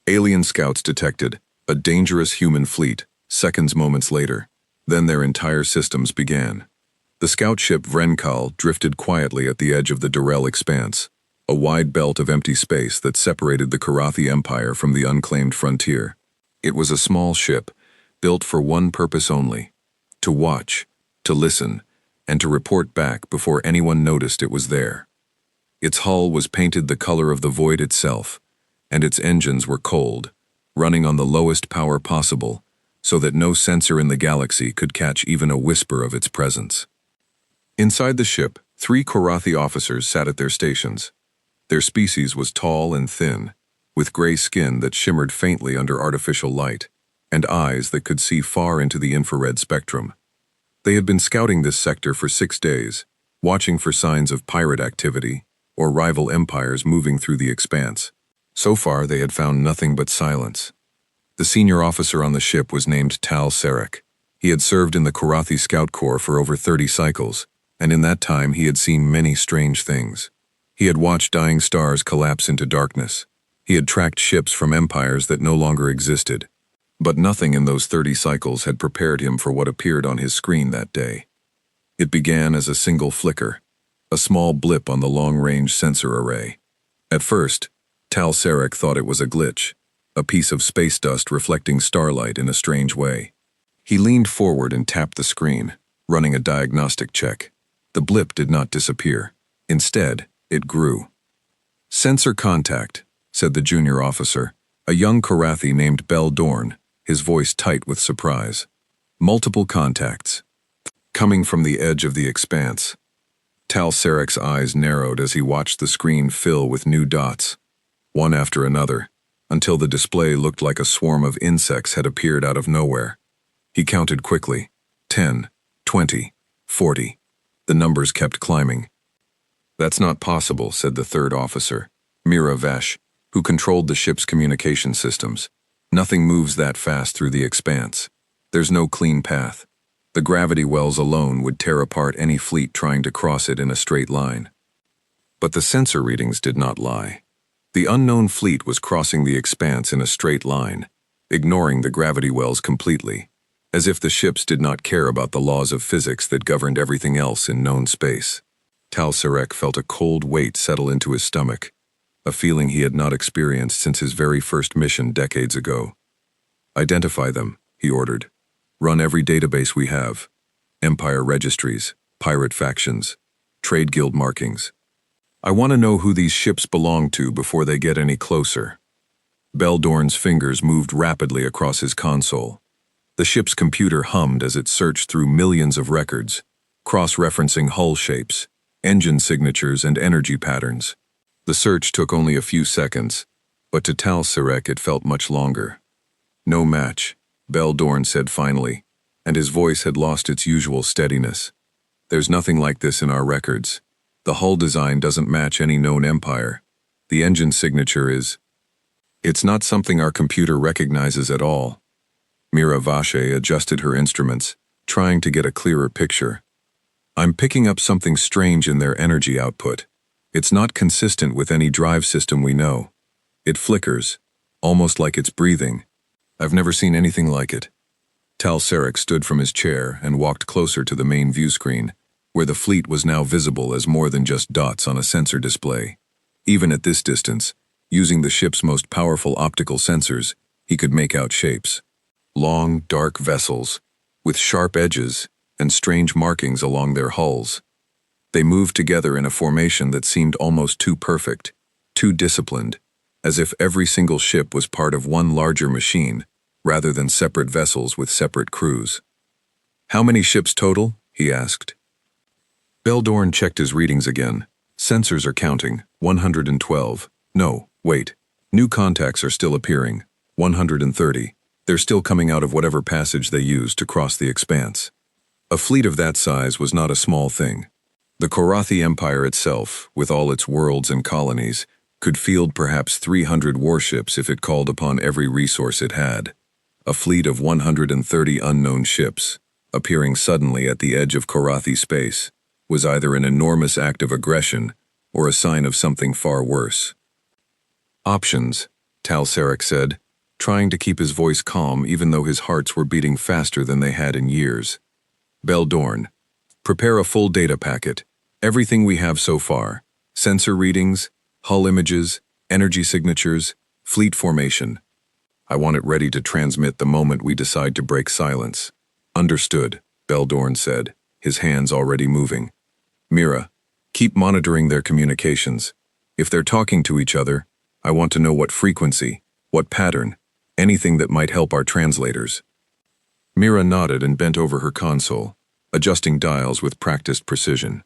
Alien scouts detected a dangerous human fleet moments later. Then their entire systems began. The scout ship Vrenkal drifted quietly at the edge of the Durrell Expanse, a wide belt of empty space that separated the Karathi Empire from the unclaimed frontier. It was a small ship, built for one purpose only: to watch, to listen, and to report back before anyone noticed it was there. Its hull was painted the color of the void itself, and its engines were cold, running on the lowest power possible, so that no sensor in the galaxy could catch even a whisper of its presence. Inside the ship, 3 Karathi officers sat at their stations. Their species was tall and thin, with gray skin that shimmered faintly under artificial light, and eyes that could see far into the infrared spectrum. They had been scouting this sector for 6 days, watching for signs of pirate activity or rival empires moving through the expanse. So far, they had found nothing but silence. The senior officer on the ship was named Tal Sarek. He had served in the Karathi Scout Corps for over 30 cycles, and in that time he had seen many strange things. He had watched dying stars collapse into darkness. He had tracked ships from empires that no longer existed. But nothing in those 30 cycles had prepared him for what appeared on his screen that day. It began as a single flicker, a small blip on the long-range sensor array. At first, Tal Sarek thought it was a glitch, a piece of space dust reflecting starlight in a strange way. He leaned forward and tapped the screen, running a diagnostic check. The blip did not disappear. Instead, it grew. "Sensor contact," said the junior officer, a young Karathi named Bel Dorn, his voice tight with surprise. "Multiple contacts. Coming from the edge of the expanse." Tal Sarek's eyes narrowed as he watched the screen fill with new dots, one after another, until the display looked like a swarm of insects had appeared out of nowhere. He counted quickly. 10, 20, 40. The numbers kept climbing. "That's not possible," said the third officer, Mira Vash, who controlled the ship's communication systems. "Nothing moves that fast through the expanse. There's no clean path. The gravity wells alone would tear apart any fleet trying to cross it in a straight line." But the sensor readings did not lie. The unknown fleet was crossing the expanse in a straight line, ignoring the gravity wells completely, as if the ships did not care about the laws of physics that governed everything else in known space. Tal Sarek felt a cold weight settle into his stomach, a feeling he had not experienced since his very first mission decades ago. "Identify them," he ordered. "Run every database we have. Empire registries, pirate factions, trade guild markings. I want to know who these ships belong to before they get any closer." Bel Dorn's fingers moved rapidly across his console. The ship's computer hummed as it searched through millions of records, cross-referencing hull shapes, engine signatures, and energy patterns. The search took only a few seconds, but to Tal Sarek it felt much longer. "No match," Bel Dorn said finally, and his voice had lost its usual steadiness. "There's nothing like this in our records. The hull design doesn't match any known empire. The engine signature is... It's not something our computer recognizes at all." Mira Vache adjusted her instruments, trying to get a clearer picture. "I'm picking up something strange in their energy output. It's not consistent with any drive system we know. It flickers, almost like it's breathing. I've never seen anything like it." Tal Sarek stood from his chair and walked closer to the main view screen, where the fleet was now visible as more than just dots on a sensor display. Even at this distance, using the ship's most powerful optical sensors, he could make out shapes. Long, dark vessels, with sharp edges and strange markings along their hulls. They moved together in a formation that seemed almost too perfect, too disciplined, as if every single ship was part of one larger machine, rather than separate vessels with separate crews. "How many ships total?" he asked. Bel Dorn checked his readings again. "Sensors are counting, 112. No, wait. New contacts are still appearing, 130. They're still coming out of whatever passage they used to cross the expanse." A fleet of that size was not a small thing. The Karathi Empire itself, with all its worlds and colonies, could field perhaps 300 warships if it called upon every resource it had. A fleet of 130 unknown ships, appearing suddenly at the edge of Karathi space, was either an enormous act of aggression or a sign of something far worse. Options: Tal Sarek said, trying to keep his voice calm even though his hearts were beating faster than they had in years. Beldorn, prepare a full data packet, everything we have so far, sensor readings, hull images, energy signatures, fleet formation. I want it ready to transmit the moment we decide to break silence. Understood, Beldorn said, his hands already moving. Mira, keep monitoring their communications. If they're talking to each other, I want to know what frequency, what pattern, anything that might help our translators. Mira nodded and bent over her console, adjusting dials with practiced precision.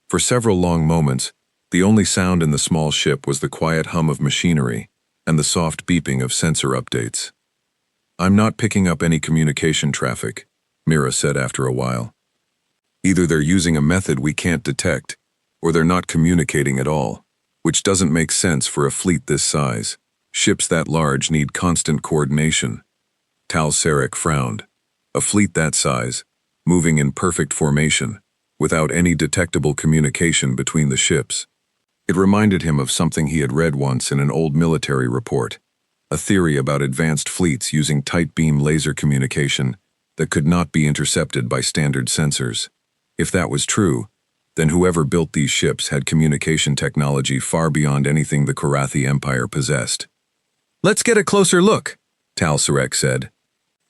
For several long moments, the only sound in the small ship was the quiet hum of machinery and the soft beeping of sensor updates. I'm not picking up any communication traffic, Mira said after a while. Either they're using a method we can't detect, or they're not communicating at all, which doesn't make sense for a fleet this size. Ships that large need constant coordination. Tal Sarek frowned. A fleet that size, moving in perfect formation, without any detectable communication between the ships. It reminded him of something he had read once in an old military report, a theory about advanced fleets using tight-beam laser communication that could not be intercepted by standard sensors. If that was true, then whoever built these ships had communication technology far beyond anything the Karathi Empire possessed. Let's get a closer look, Tal Sarek said.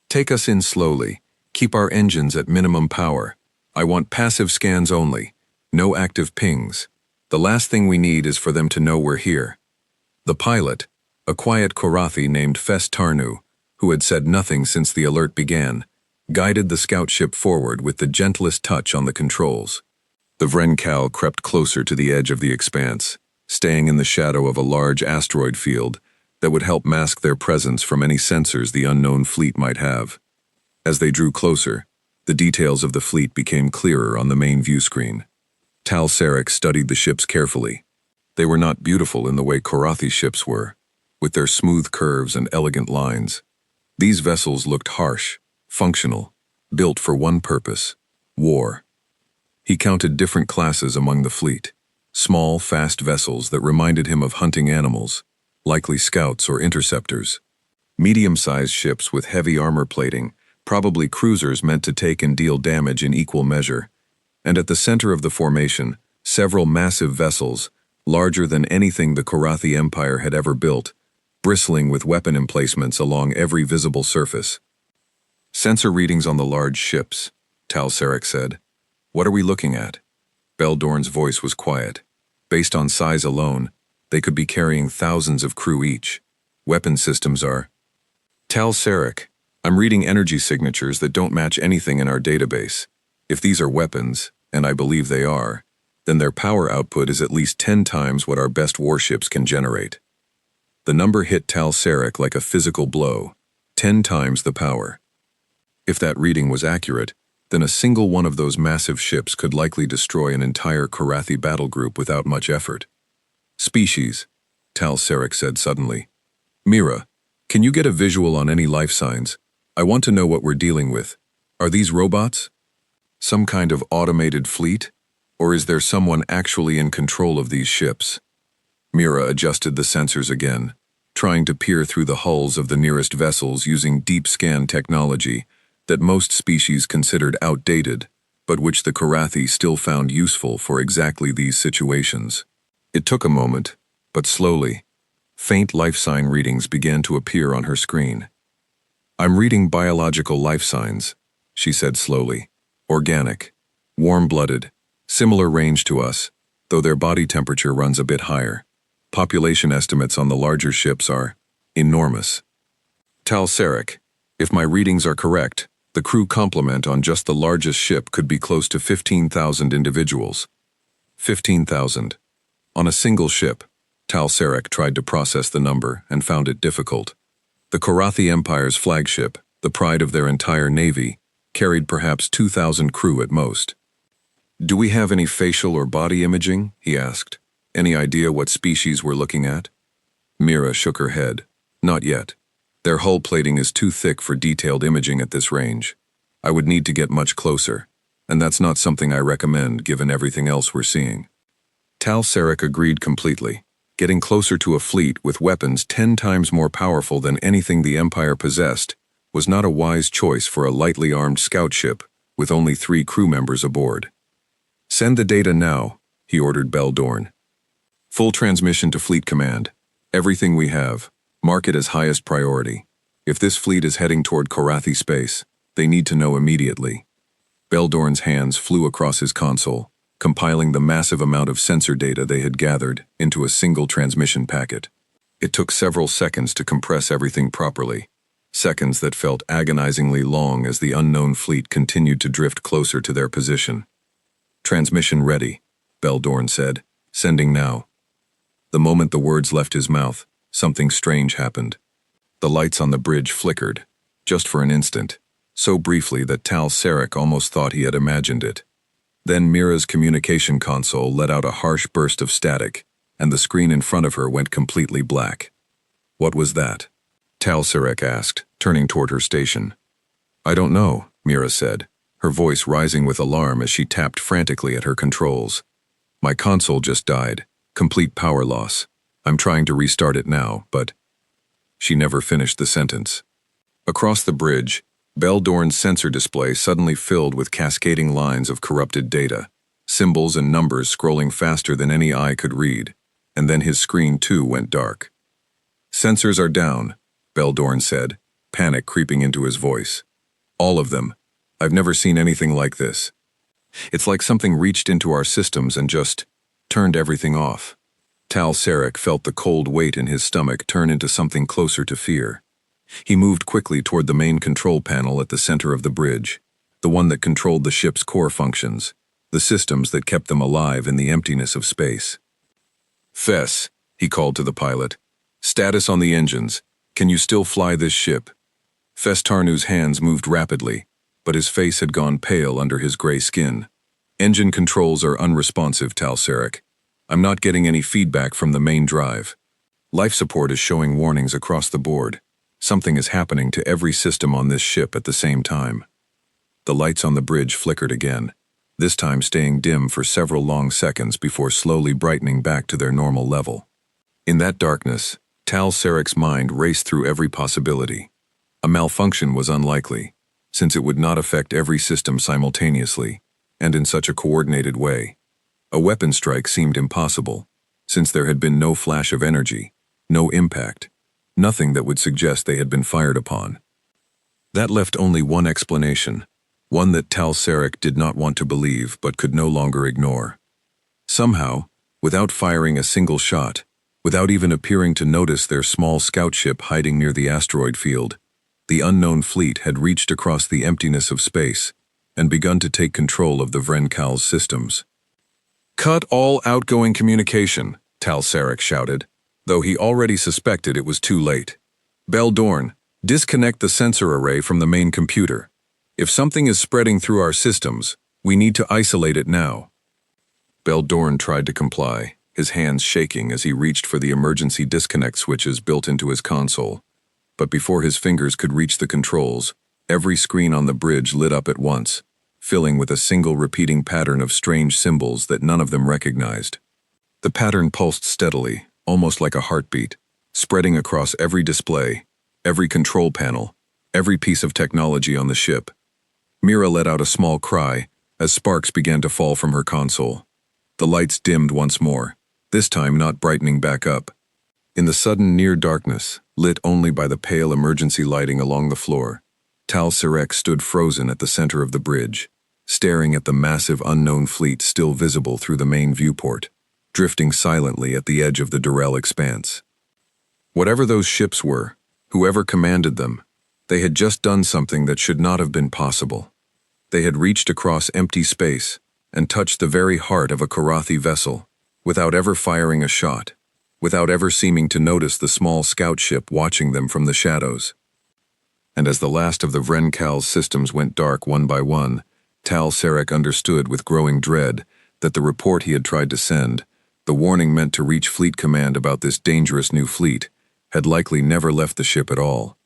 Take us in slowly. Keep our engines at minimum power. I want passive scans only, no active pings. The last thing we need is for them to know we're here. The pilot, a quiet Karathi named Fes Tarnu, who had said nothing since the alert began, guided the scout ship forward with the gentlest touch on the controls. The Vrencal crept closer to the edge of the expanse, staying in the shadow of a large asteroid field that would help mask their presence from any sensors the unknown fleet might have. As they drew closer, the details of the fleet became clearer on the main view screen. Tal Sarek studied the ships carefully. They were not beautiful in the way Karathi ships were, with their smooth curves and elegant lines. These vessels looked harsh, functional, built for one purpose: war. He counted different classes among the fleet, small, fast vessels that reminded him of hunting animals, likely scouts or interceptors. Medium-sized ships with heavy armor plating, probably cruisers meant to take and deal damage in equal measure. And at the center of the formation, several massive vessels, larger than anything the Karathi Empire had ever built, bristling with weapon emplacements along every visible surface. Sensor readings on the large ships, Tal Sarek said. What are we looking at? Beldorn's voice was quiet. Based on size alone, they could be carrying thousands of crew each. Weapon systems are... Tal Sarek, I'm reading energy signatures that don't match anything in our database. If these are weapons, and I believe they are, then their power output is at least 10 times what our best warships can generate. The number hit Tal Sarek like a physical blow, 10 times the power. If that reading was accurate, then a single one of those massive ships could likely destroy an entire Karathi battle group without much effort. Species, Tal Sarek said suddenly. Mira, can you get a visual on any life signs? I want to know what we're dealing with. Are these robots? Some kind of automated fleet? Or is there someone actually in control of these ships? Mira adjusted the sensors again, trying to peer through the hulls of the nearest vessels using deep scan technology that most species considered outdated, but which the Karathi still found useful for exactly these situations. It took a moment, but slowly, faint life sign readings began to appear on her screen. I'm reading biological life signs, she said slowly. Organic, warm-blooded, similar range to us, though their body temperature runs a bit higher. Population estimates on the larger ships are enormous. Tal Sarek, if my readings are correct, the crew complement on just the largest ship could be close to 15,000 individuals. 15,000. On a single ship, Tal Sarek tried to process the number and found it difficult. The Karathi Empire's flagship, the pride of their entire navy, carried perhaps 2,000 crew at most. Do we have any facial or body imaging? He asked. Any idea what species we're looking at? Mira shook her head. Not yet. Their hull plating is too thick for detailed imaging at this range. I would need to get much closer, and that's not something I recommend given everything else we're seeing. Tal Sarek agreed completely, Getting closer to a fleet with weapons 10 times more powerful than anything the Empire possessed was not a wise choice for a lightly armed scout ship with only 3 crew members aboard. "Send the data now," he ordered Beldorn. "Full transmission to Fleet Command. Everything we have. Mark it as highest priority. If this fleet is heading toward Korathi space, they need to know immediately." Beldorn's hands flew across his console, compiling the massive amount of sensor data they had gathered into a single transmission packet. It took several seconds to compress everything properly, seconds that felt agonizingly long as the unknown fleet continued to drift closer to their position. "Transmission ready," Beldorn said, "Sending now." The moment the words left his mouth, something strange happened. The lights on the bridge flickered, just for an instant, so briefly that Tal Sarek almost thought he had imagined it. Then Mira's communication console let out a harsh burst of static, and the screen in front of her went completely black. "What was that?" Tal Sarek asked, turning toward her station. "I don't know," Mira said, her voice rising with alarm as she tapped frantically at her controls. "My console just died. Complete power loss. I'm trying to restart it now, but—" She never finished the sentence. Across the bridge, Beldorn's sensor display suddenly filled with cascading lines of corrupted data, symbols and numbers scrolling faster than any eye could read, and then his screen too went dark. "Sensors are down," Beldorn said, panic creeping into his voice. "All of them. I've never seen anything like this. It's like something reached into our systems and just turned everything off." Tal Sarek felt the cold weight in his stomach turn into something closer to fear. He moved quickly toward the main control panel at the center of the bridge, the one that controlled the ship's core functions, the systems that kept them alive in the emptiness of space. "Fess," he called to the pilot. "Status on the engines. Can you still fly this ship?" Fess Tarnu's hands moved rapidly, but his face had gone pale under his gray skin. "Engine controls are unresponsive, Tal Sarek. I'm not getting any feedback from the main drive. Life support is showing warnings across the board. Something is happening to every system on this ship at the same time." The lights on the bridge flickered again, this time staying dim for several long seconds before slowly brightening back to their normal level. In that darkness, Tal Sarek's mind raced through every possibility. A malfunction was unlikely, since it would not affect every system simultaneously, and in such a coordinated way. A weapon strike seemed impossible, since there had been no flash of energy, no impact, nothing that would suggest they had been fired upon. That left only one explanation, one that Tal Sarek did not want to believe but could no longer ignore. Somehow, without firing a single shot, without even appearing to notice their small scout ship hiding near the asteroid field, the unknown fleet had reached across the emptiness of space and begun to take control of the Vrenkal's systems. "Cut all outgoing communication," Tal Sarek shouted, though he already suspected it was too late. "Beldorn, disconnect the sensor array from the main computer. If something is spreading through our systems, we need to isolate it now." Beldorn tried to comply, his hands shaking as he reached for the emergency disconnect switches built into his console. But before his fingers could reach the controls, every screen on the bridge lit up at once, filling with a single repeating pattern of strange symbols that none of them recognized. The pattern pulsed steadily, almost like a heartbeat, spreading across every display, every control panel, every piece of technology on the ship. Mira let out a small cry as sparks began to fall from her console. The lights dimmed once more, this time not brightening back up. In the sudden near darkness, lit only by the pale emergency lighting along the floor, Tal Sarek stood frozen at the center of the bridge, staring at the massive unknown fleet still visible through the main viewport, drifting silently at the edge of the Durrell expanse. Whatever those ships were, whoever commanded them, they had just done something that should not have been possible. They had reached across empty space and touched the very heart of a Korathi vessel, without ever firing a shot, without ever seeming to notice the small scout ship watching them from the shadows. And as the last of the Vrenkal's systems went dark one by one, Tal Sarek understood with growing dread that the report he had tried to send, the warning meant to reach Fleet Command about this dangerous new fleet, had likely never left the ship at all.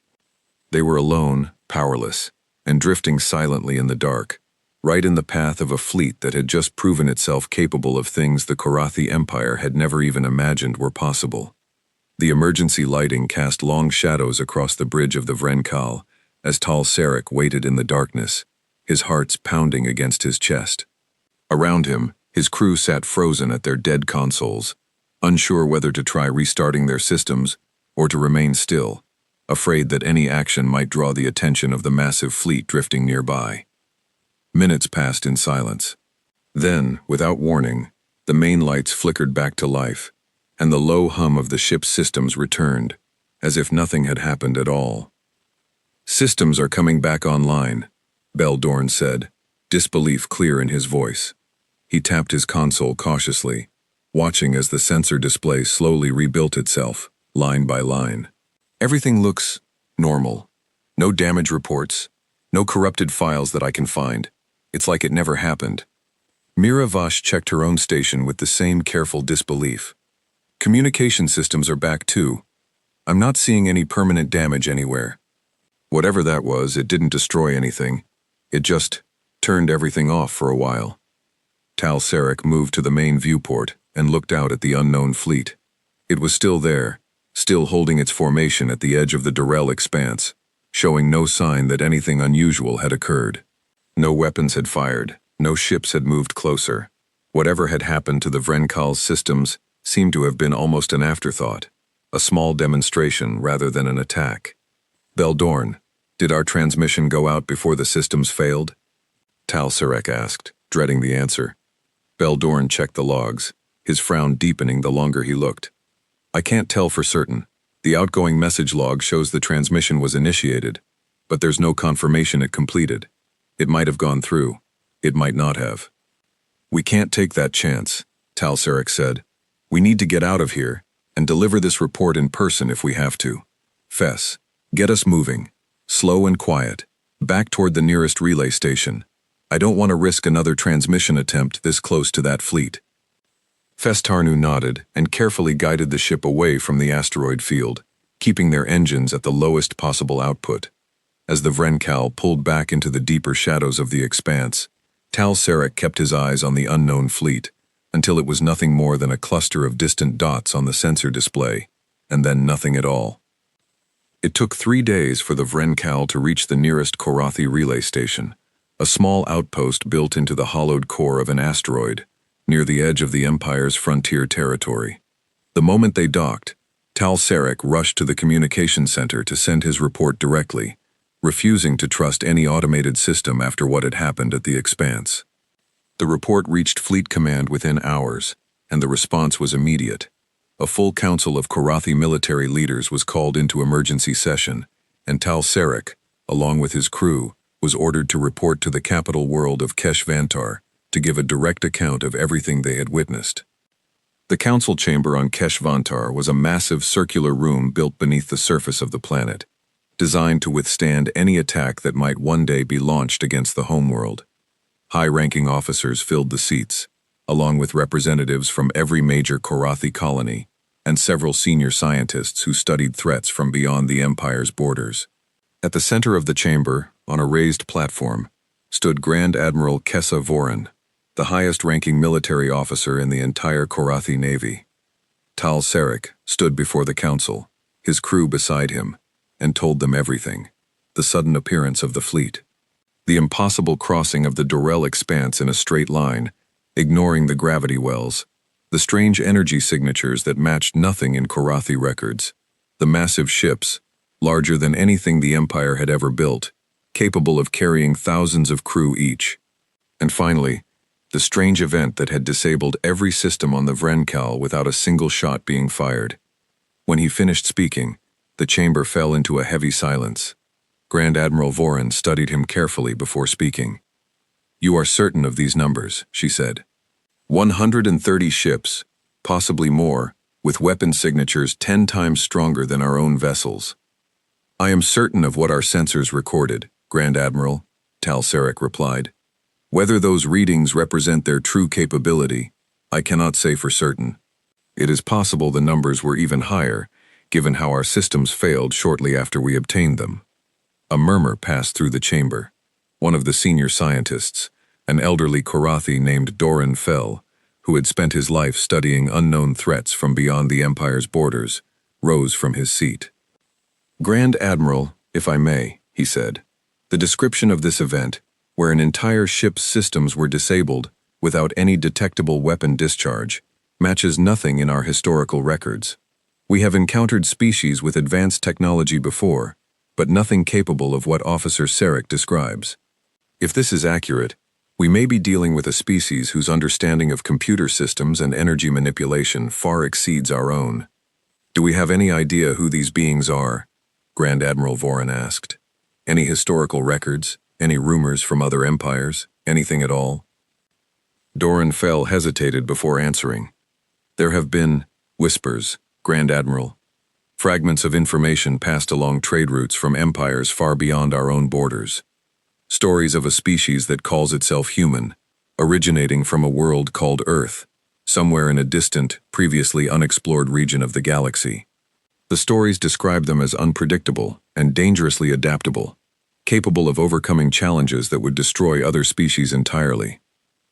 They were alone, powerless, and drifting silently in the dark, right in the path of a fleet that had just proven itself capable of things the Korathi Empire had never even imagined were possible. The emergency lighting cast long shadows across the bridge of the Vrenkal as Tal Sarek waited in the darkness, his hearts pounding against his chest. Around him, his crew sat frozen at their dead consoles, unsure whether to try restarting their systems or to remain still, afraid that any action might draw the attention of the massive fleet drifting nearby. Minutes passed in silence. Then, without warning, the main lights flickered back to life, and the low hum of the ship's systems returned, as if nothing had happened at all. "Systems are coming back online," Beldorn said, disbelief clear in his voice. He tapped his console cautiously, watching as the sensor display slowly rebuilt itself, line by line. "Everything looks normal. No damage reports, no corrupted files that I can find. It's like it never happened." Mira Vosh checked her own station with the same careful disbelief. "Communication systems are back too. I'm not seeing any permanent damage anywhere." Whatever that was, it didn't destroy anything. It just turned everything off for a while. Tal Sarek moved to the main viewport and looked out at the unknown fleet. It was still there, still holding its formation at the edge of the Durrell expanse, showing no sign that anything unusual had occurred. No weapons had fired, no ships had moved closer. Whatever had happened to the Vrenkal's systems seemed to have been almost an afterthought, a small demonstration rather than an attack. "Beldorn, did our transmission go out before the systems failed?" Tal Sarek asked, dreading the answer. Beldorn checked the logs, his frown deepening the longer he looked. "I can't tell for certain. The outgoing message log shows the transmission was initiated, but there's no confirmation it completed. It might have gone through. It might not have." "We can't take that chance," Tal Sarek said. "We need to get out of here and deliver this report in person if we have to. Fess, get us moving. Slow and quiet. Back toward the nearest relay station. I don't want to risk another transmission attempt this close to that fleet." Fess Tarnu nodded and carefully guided the ship away from the asteroid field, keeping their engines at the lowest possible output. As the Vrenkal pulled back into the deeper shadows of the expanse, Tal Sarek kept his eyes on the unknown fleet, until it was nothing more than a cluster of distant dots on the sensor display, and then nothing at all. It took 3 days for the Vrenkal to reach the nearest Korathi relay station, a small outpost built into the hollowed core of an asteroid, near the edge of the Empire's frontier territory. The moment they docked, Tal Sarek rushed to the communication center to send his report directly, refusing to trust any automated system after what had happened at the expanse. The report reached Fleet Command within hours, and the response was immediate. A full council of Korathi military leaders was called into emergency session, and Tal Sarek, along with his crew, was ordered to report to the capital world of Kesh-Vantar to give a direct account of everything they had witnessed. The council chamber on Kesh-Vantar was a massive circular room built beneath the surface of the planet, designed to withstand any attack that might one day be launched against the homeworld. High-ranking officers filled the seats, along with representatives from every major Korathi colony and several senior scientists who studied threats from beyond the Empire's borders. At the center of the chamber, on a raised platform, stood Grand Admiral Kessa Voren, the highest-ranking military officer in the entire Korathi Navy. Tal Sarek stood before the council, his crew beside him, and told them everything: the sudden appearance of the fleet, the impossible crossing of the Durrell expanse in a straight line, ignoring the gravity wells, the strange energy signatures that matched nothing in Korathi records, the massive ships, larger than anything the Empire had ever built, capable of carrying thousands of crew each. And finally, the strange event that had disabled every system on the Vrenkal without a single shot being fired. When he finished speaking, the chamber fell into a heavy silence. Grand Admiral Voren studied him carefully before speaking. "You are certain of these numbers," she said. 130 ships, possibly more, with weapon signatures 10 times stronger than our own vessels." "I am certain of what our sensors recorded, Grand Admiral," Tal Sarek replied. "Whether those readings represent their true capability, I cannot say for certain. It is possible the numbers were even higher, given how our systems failed shortly after we obtained them." A murmur passed through the chamber. One of the senior scientists, An elderly Korathi named Doran Fell, who had spent his life studying unknown threats from beyond the Empire's borders, rose from his seat. "Grand Admiral, if I may," he said, "the description of this event, where an entire ship's systems were disabled without any detectable weapon discharge, matches nothing in our historical records. We have encountered species with advanced technology before, but nothing capable of what Officer Sarek describes. If this is accurate, we may be dealing with a species whose understanding of computer systems and energy manipulation far exceeds our own. Do we have any idea who these beings are?" Grand Admiral Voran asked. "Any historical records? Any rumors from other empires? Anything at all?" Doran Fell hesitated before answering. "There have been whispers, Grand Admiral. Fragments of information passed along trade routes from empires far beyond our own borders. Stories of a species that calls itself human, originating from a world called Earth, somewhere in a distant, previously unexplored region of the galaxy. The stories describe them as unpredictable and dangerously adaptable, capable of overcoming challenges that would destroy other species entirely.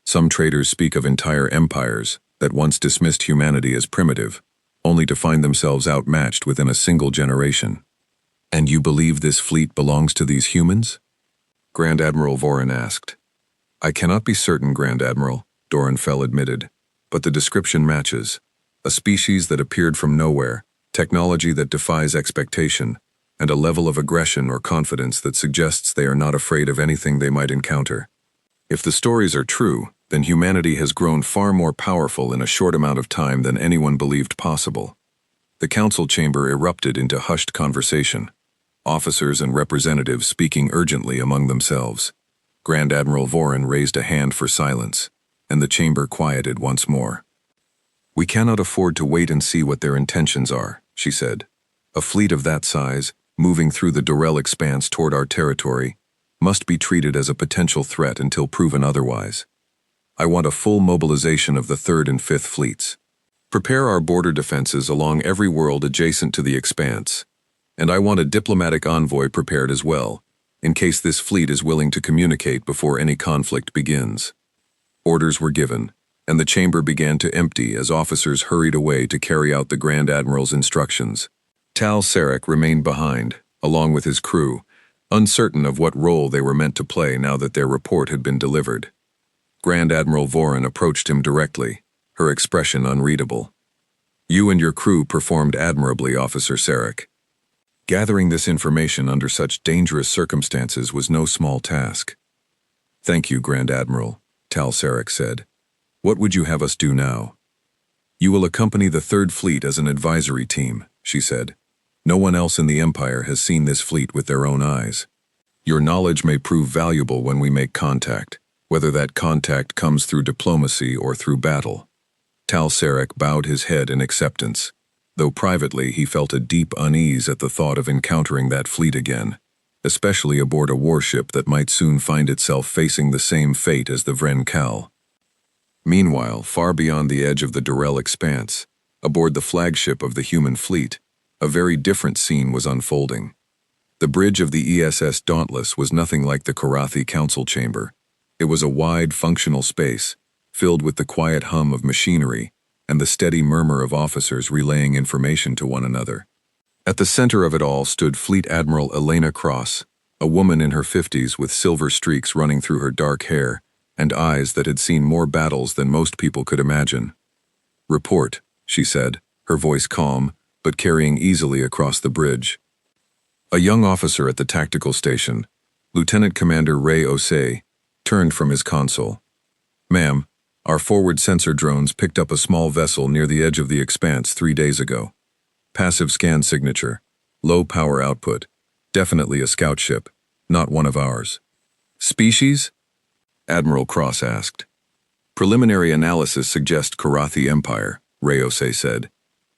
Some traders speak of entire empires that once dismissed humanity as primitive, only to find themselves outmatched within a single generation. And you believe this fleet belongs to these humans?" Grand Admiral Voran asked. "I cannot be certain, Grand Admiral," Doran Fell admitted, "but the description matches. A species that appeared from nowhere, technology that defies expectation, and a level of aggression or confidence that suggests they are not afraid of anything they might encounter. If the stories are true, then humanity has grown far more powerful in a short amount of time than anyone believed possible." The council chamber erupted into hushed conversation, officers and representatives speaking urgently among themselves. Grand Admiral Voran raised a hand for silence, and the chamber quieted once more. "We cannot afford to wait and see what their intentions are," she said. "A fleet of that size, moving through the Durell expanse toward our territory, must be treated as a potential threat until proven otherwise. I want a full mobilization of the 3rd and 5th fleets. Prepare our border defenses along every world adjacent to the expanse. And I want a diplomatic envoy prepared as well, in case this fleet is willing to communicate before any conflict begins." Orders were given, and the chamber began to empty as officers hurried away to carry out the Grand Admiral's instructions. Tal Sarek remained behind, along with his crew, uncertain of what role they were meant to play now that their report had been delivered. Grand Admiral Voran approached him directly, her expression unreadable. "You and your crew performed admirably, Officer Sarek. Gathering this information under such dangerous circumstances was no small task." "Thank you, Grand Admiral," Tal Sarek said. "What would you have us do now?" "You will accompany the 3rd Fleet as an advisory team," she said. "No one else in the Empire has seen this fleet with their own eyes. Your knowledge may prove valuable when we make contact, whether that contact comes through diplomacy or through battle." Tal Sarek bowed his head in acceptance, though privately he felt a deep unease at the thought of encountering that fleet again, especially aboard a warship that might soon find itself facing the same fate as the Vren Kal. Meanwhile, far beyond the edge of the Durell expanse, aboard the flagship of the human fleet, a very different scene was unfolding. The bridge of the ESS Dauntless was nothing like the Korathi Council Chamber. It was a wide, functional space, filled with the quiet hum of machinery and the steady murmur of officers relaying information to one another. At the center of it all stood Fleet Admiral Elena Cross, a woman in her 50s with silver streaks running through her dark hair and eyes that had seen more battles than most people could imagine. "Report," she said, her voice calm, but carrying easily across the bridge. A young officer at the tactical station, Lieutenant Commander Ray Osei, turned from his console. "Ma'am, our forward sensor drones picked up a small vessel near the edge of the expanse 3 days ago. Passive scan signature, low power output, definitely a scout ship, not one of ours." "Species?" Admiral Cross asked. "Preliminary analysis suggests Korathi Empire," Ray Osei said.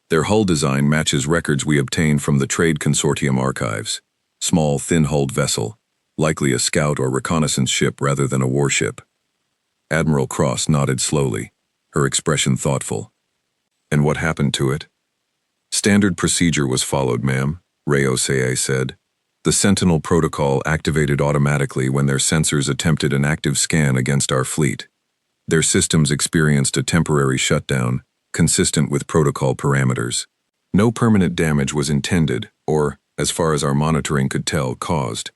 "Their hull design matches records we obtained from the Trade Consortium archives. Small, thin-hulled vessel, likely a scout or reconnaissance ship rather than a warship." Admiral Cross nodded slowly, her expression thoughtful. "And what happened to it?" "Standard procedure was followed, ma'am," Ray Osei said. The Sentinel protocol activated automatically when their sensors attempted an active scan against our fleet. Their systems experienced a temporary shutdown, consistent with protocol parameters. No permanent damage was intended, or, as far as our monitoring could tell, caused.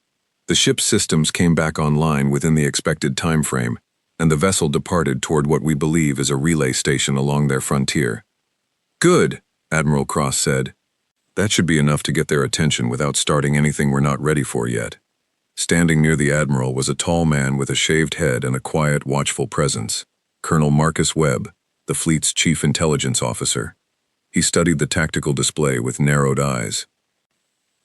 The ship's systems came back online within the expected time frame, and the vessel departed toward what we believe is a relay station along their frontier. "Good," Admiral Cross said. "That should be enough to get their attention without starting anything we're not ready for yet." Standing near the Admiral was a tall man with a shaved head and a quiet, watchful presence, Colonel Marcus Webb, the fleet's chief intelligence officer. He studied the tactical display with narrowed eyes.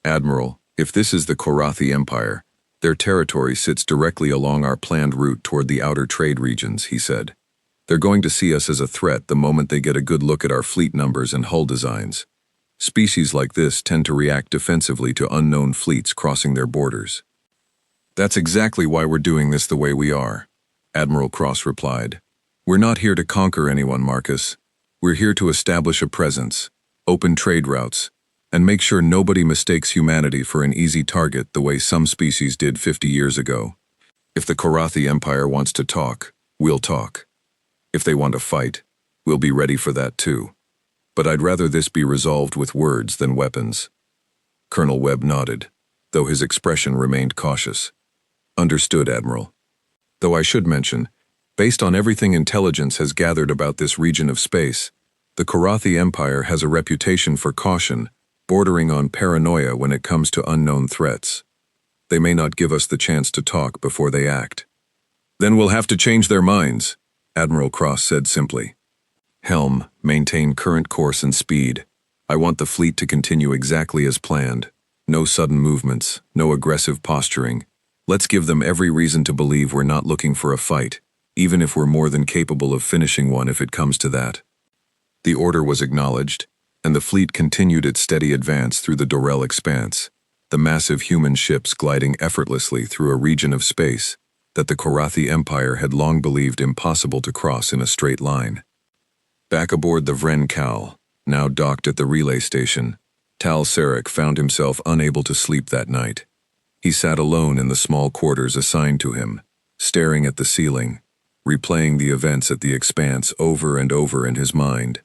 "Admiral, if this is the Korathi Empire, their territory sits directly along our planned route toward the outer trade regions," he said. "They're going to see us as a threat the moment they get a good look at our fleet numbers and hull designs. Species like this tend to react defensively to unknown fleets crossing their borders." "That's exactly why we're doing this the way we are," Admiral Cross replied. "We're not here to conquer anyone, Marcus. We're here to establish a presence, open trade routes, and make sure nobody mistakes humanity for an easy target the way some species did 50 years ago. If the Korathi Empire wants to talk, we'll talk. If they want to fight, we'll be ready for that too. But I'd rather this be resolved with words than weapons." Colonel Webb nodded, though his expression remained cautious. "Understood, Admiral. Though I should mention, based on everything intelligence has gathered about this region of space, the Korathi Empire has a reputation for caution, bordering on paranoia when it comes to unknown threats. They may not give us the chance to talk before they act." "Then we'll have to change their minds," Admiral Cross said simply. "Helm, maintain current course and speed. I want the fleet to continue exactly as planned. No sudden movements, no aggressive posturing. Let's give them every reason to believe we're not looking for a fight, even if we're more than capable of finishing one if it comes to that." The order was acknowledged, and the fleet continued its steady advance through the Dorel expanse, the massive human ships gliding effortlessly through a region of space that the Korathi Empire had long believed impossible to cross in a straight line. Back aboard the Vren Cal, now docked at the relay station, Tal Sarek found himself unable to sleep that night. He sat alone in the small quarters assigned to him, staring at the ceiling, replaying the events at the expanse over and over in his mind.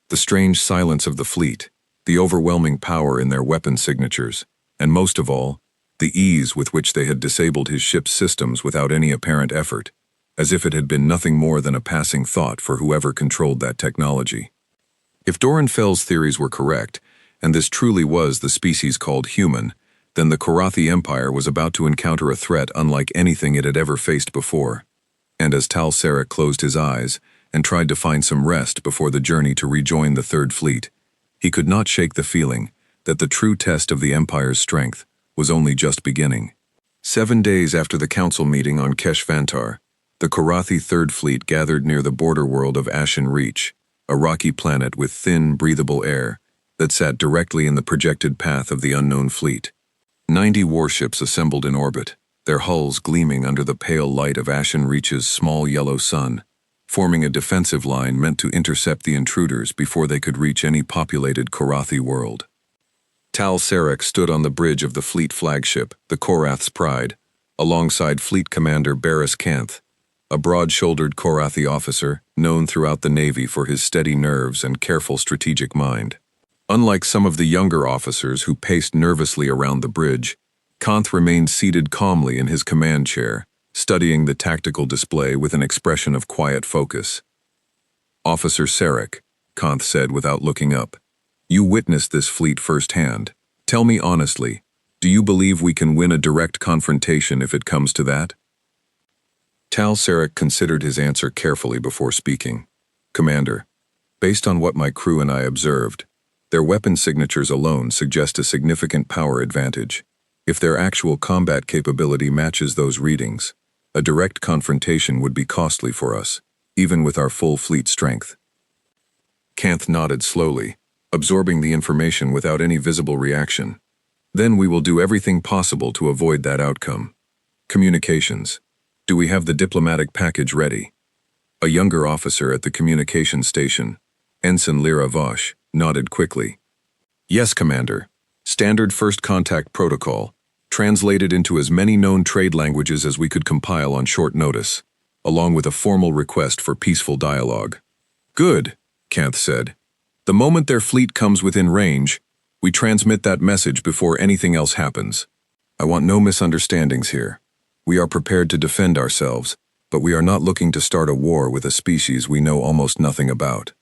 The strange silence of the fleet, the overwhelming power in their weapon signatures, and most of all, the ease with which they had disabled his ship's systems without any apparent effort, as if it had been nothing more than a passing thought for whoever controlled that technology. If Dorenfel's theories were correct, and this truly was the species called human, then the Korathi Empire was about to encounter a threat unlike anything it had ever faced before. And as Tal Sarek closed his eyes and tried to find some rest before the journey to rejoin the Third Fleet, he could not shake the feeling that the true test of the Empire's strength was only just beginning. 7 days after the council meeting on Keshvantar, the Korathi Third Fleet gathered near the border world of Ashen Reach, a rocky planet with thin, breathable air that sat directly in the projected path of the unknown fleet. 90 warships assembled in orbit, their hulls gleaming under the pale light of Ashen Reach's small yellow sun, forming a defensive line meant to intercept the intruders before they could reach any populated Korathi world. Tal Sarek stood on the bridge of the fleet flagship, the Korath's Pride, alongside Fleet Commander Barris Kanth, a broad-shouldered Korathi officer known throughout the Navy for his steady nerves and careful strategic mind. Unlike some of the younger officers who paced nervously around the bridge, Kanth remained seated calmly in his command chair, studying the tactical display with an expression of quiet focus. "Officer Sarek," Kanth said without looking up, "you witnessed this fleet firsthand. Tell me honestly, do you believe we can win a direct confrontation if it comes to that?" Tal Sarek considered his answer carefully before speaking. "Commander, based on what my crew and I observed, their weapon signatures alone suggest a significant power advantage. If their actual combat capability matches those readings, a direct confrontation would be costly for us, even with our full fleet strength." Kanth nodded slowly, absorbing the information without any visible reaction. "Then we will do everything possible to avoid that outcome. Communications. Do we have the diplomatic package ready?" A younger officer at the communications station, Ensign Lyra Vosh, nodded quickly. "Yes, Commander. Standard first contact protocol. translated into as many known trade languages as we could compile on short notice, along with a formal request for peaceful dialogue. Good, Kanth said. The moment their fleet comes within range, we transmit that message before anything else happens. I want no misunderstandings here. We are prepared to defend ourselves, but we are not looking to start a war with a species we know almost nothing about.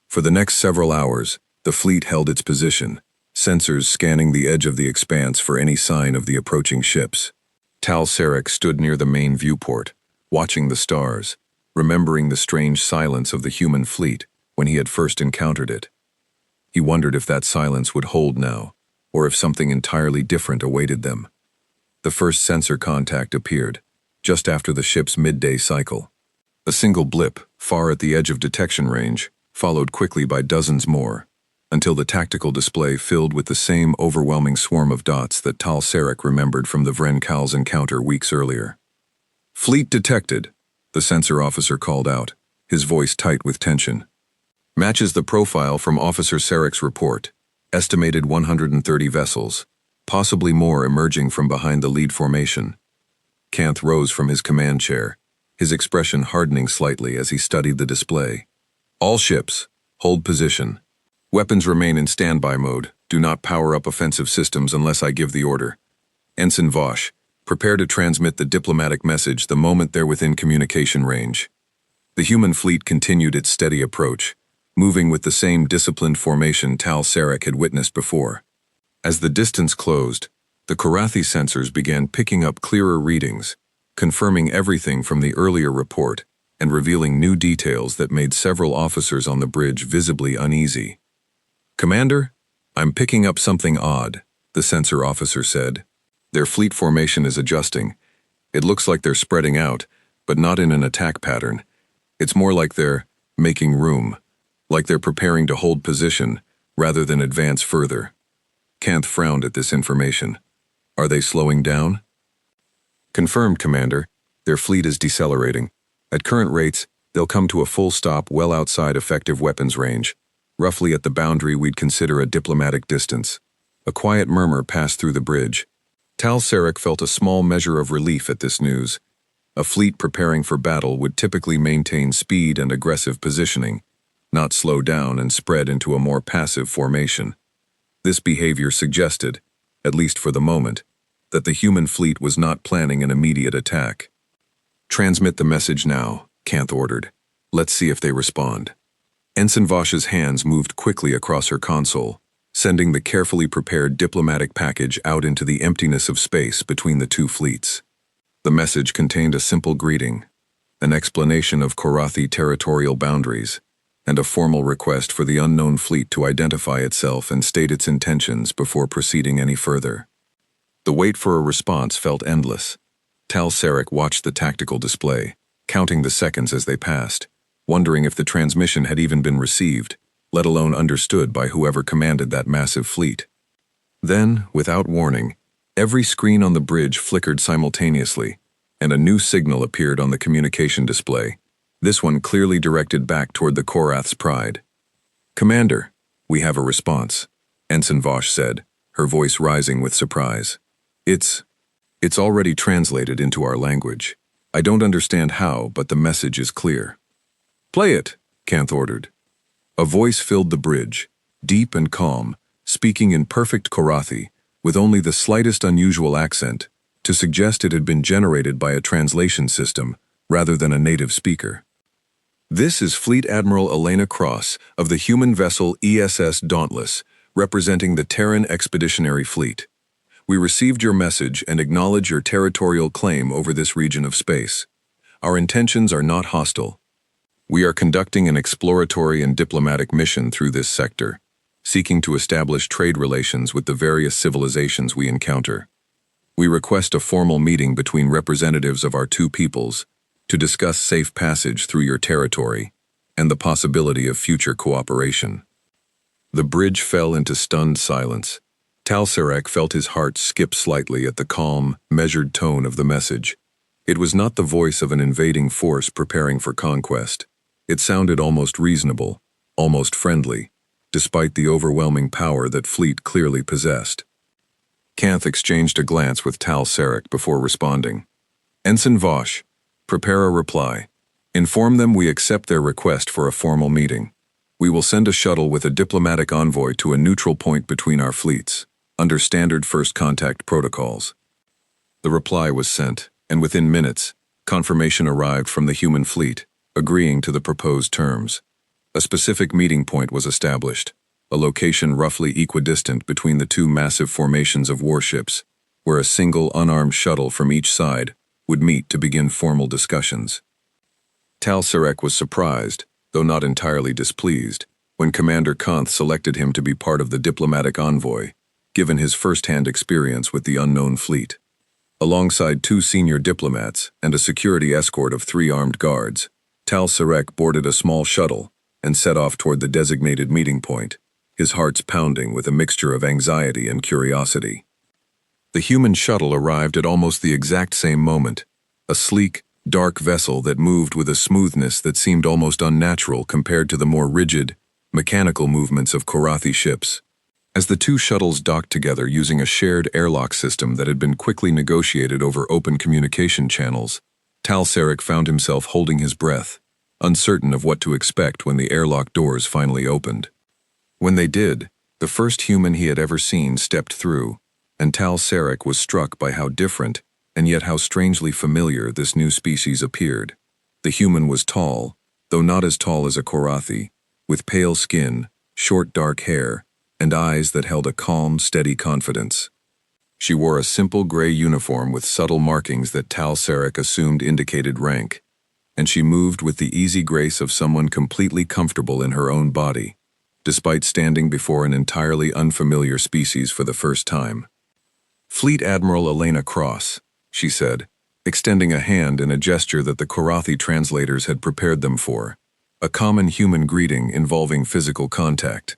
For the next several hours, the fleet held its position, sensors scanning the edge of the expanse for any sign of the approaching ships. Tal Sarek stood near the main viewport, watching the stars, remembering the strange silence of the human fleet when he had first encountered it. He wondered if that silence would hold now, or if something entirely different awaited them. The first sensor contact appeared, just after the ship's midday cycle. A single blip, far at the edge of detection range, followed quickly by dozens more, until the tactical display filled with the same overwhelming swarm of dots that Tal Sarek remembered from the Vrenkal's encounter weeks earlier. "Fleet detected," the sensor officer called out, his voice tight with tension. "Matches the profile from Officer Sarek's report. Estimated 130 vessels, possibly more emerging from behind the lead formation." Kanth rose from his command chair, his expression hardening slightly as he studied the display. "All ships, hold position. Weapons remain in standby mode. Do not power up offensive systems unless I give the order. Ensign Vosh, prepare to transmit the diplomatic message the moment they're within communication range." The human fleet continued its steady approach, moving with the same disciplined formation Tal Sarek had witnessed before. As the distance closed, the Korathi sensors began picking up clearer readings, confirming everything from the earlier report and revealing new details that made several officers on the bridge visibly uneasy. "Commander, I'm picking up something odd," the sensor officer said. "Their fleet formation is adjusting. It looks like they're spreading out, but not in an attack pattern. It's more like they're making room, like they're preparing to hold position rather than advance further." Kanth frowned at this information. "Are they slowing down?" "Confirmed, Commander. Their fleet is decelerating. At current rates, they'll come to a full stop well outside effective weapons range, roughly at the boundary we'd consider a diplomatic distance." A quiet murmur passed through the bridge. Tal Sarek felt a small measure of relief at this news. A fleet preparing for battle would typically maintain speed and aggressive positioning, not slow down and spread into a more passive formation. This behavior suggested, at least for the moment, that the human fleet was not planning an immediate attack. "Transmit the message now," Kanth ordered. "Let's see if they respond." Ensign Vosh's hands moved quickly across her console, sending the carefully prepared diplomatic package out into the emptiness of space between the two fleets. The message contained a simple greeting, an explanation of Korathi territorial boundaries, and a formal request for the unknown fleet to identify itself and state its intentions before proceeding any further. The wait for a response felt endless. Tal Sarek watched the tactical display, counting the seconds as they passed, wondering if the transmission had even been received, let alone understood by whoever commanded that massive fleet. Then, without warning, every screen on the bridge flickered simultaneously, and a new signal appeared on the communication display, this one clearly directed back toward the Korath's Pride. "Commander, we have a response," Ensign Vosh said, her voice rising with surprise. It's already translated into our language. I don't understand how, but the message is clear." "Play it," Kanth ordered. A voice filled the bridge, deep and calm, speaking in perfect Korathi, with only the slightest unusual accent, to suggest it had been generated by a translation system rather than a native speaker. "This is Fleet Admiral Elena Cross of the human vessel ESS Dauntless, representing the Terran Expeditionary Fleet. We received your message and acknowledge your territorial claim over this region of space. Our intentions are not hostile. We are conducting an exploratory and diplomatic mission through this sector, seeking to establish trade relations with the various civilizations we encounter. We request a formal meeting between representatives of our two peoples to discuss safe passage through your territory and the possibility of future cooperation." The bridge fell into stunned silence. Tal Sarek felt his heart skip slightly at the calm, measured tone of the message. It was not the voice of an invading force preparing for conquest. It sounded almost reasonable, almost friendly, despite the overwhelming power that fleet clearly possessed. Kanth exchanged a glance with Tal Sarek before responding. Ensign Vosh, prepare a reply. Inform them we accept their request for a formal meeting. We will send a shuttle with a diplomatic envoy to a neutral point between our fleets, under standard first contact protocols. The reply was sent, and within minutes, confirmation arrived from the human fleet, agreeing to the proposed terms. A specific meeting point was established, a location roughly equidistant between the two massive formations of warships, where a single unarmed shuttle from each side would meet to begin formal discussions. Tal Sarek was surprised, though not entirely displeased, when Commander Kanth selected him to be part of the diplomatic envoy, given his first-hand experience with the unknown fleet. Alongside 2 senior diplomats and a security escort of 3 armed guards, Tal Sarek boarded a small shuttle and set off toward the designated meeting point, his heart's pounding with a mixture of anxiety and curiosity. The human shuttle arrived at almost the exact same moment, a sleek, dark vessel that moved with a smoothness that seemed almost unnatural compared to the more rigid, mechanical movements of Korathi ships. As the 2 shuttles docked together using a shared airlock system that had been quickly negotiated over open communication channels, Tal Sarek found himself holding his breath, uncertain of what to expect when the airlock doors finally opened. When they did, the first human he had ever seen stepped through, and Tal Sarek was struck by how different, and yet how strangely familiar this new species appeared. The human was tall, though not as tall as a Korathi, with pale skin, short dark hair, and eyes that held a calm, steady confidence. She wore a simple gray uniform with subtle markings that Tal Sarek assumed indicated rank, and she moved with the easy grace of someone completely comfortable in her own body, despite standing before an entirely unfamiliar species for the first time. Fleet Admiral Elena Cross, she said, extending a hand in a gesture that the Korathi translators had prepared them for, a common human greeting involving physical contact.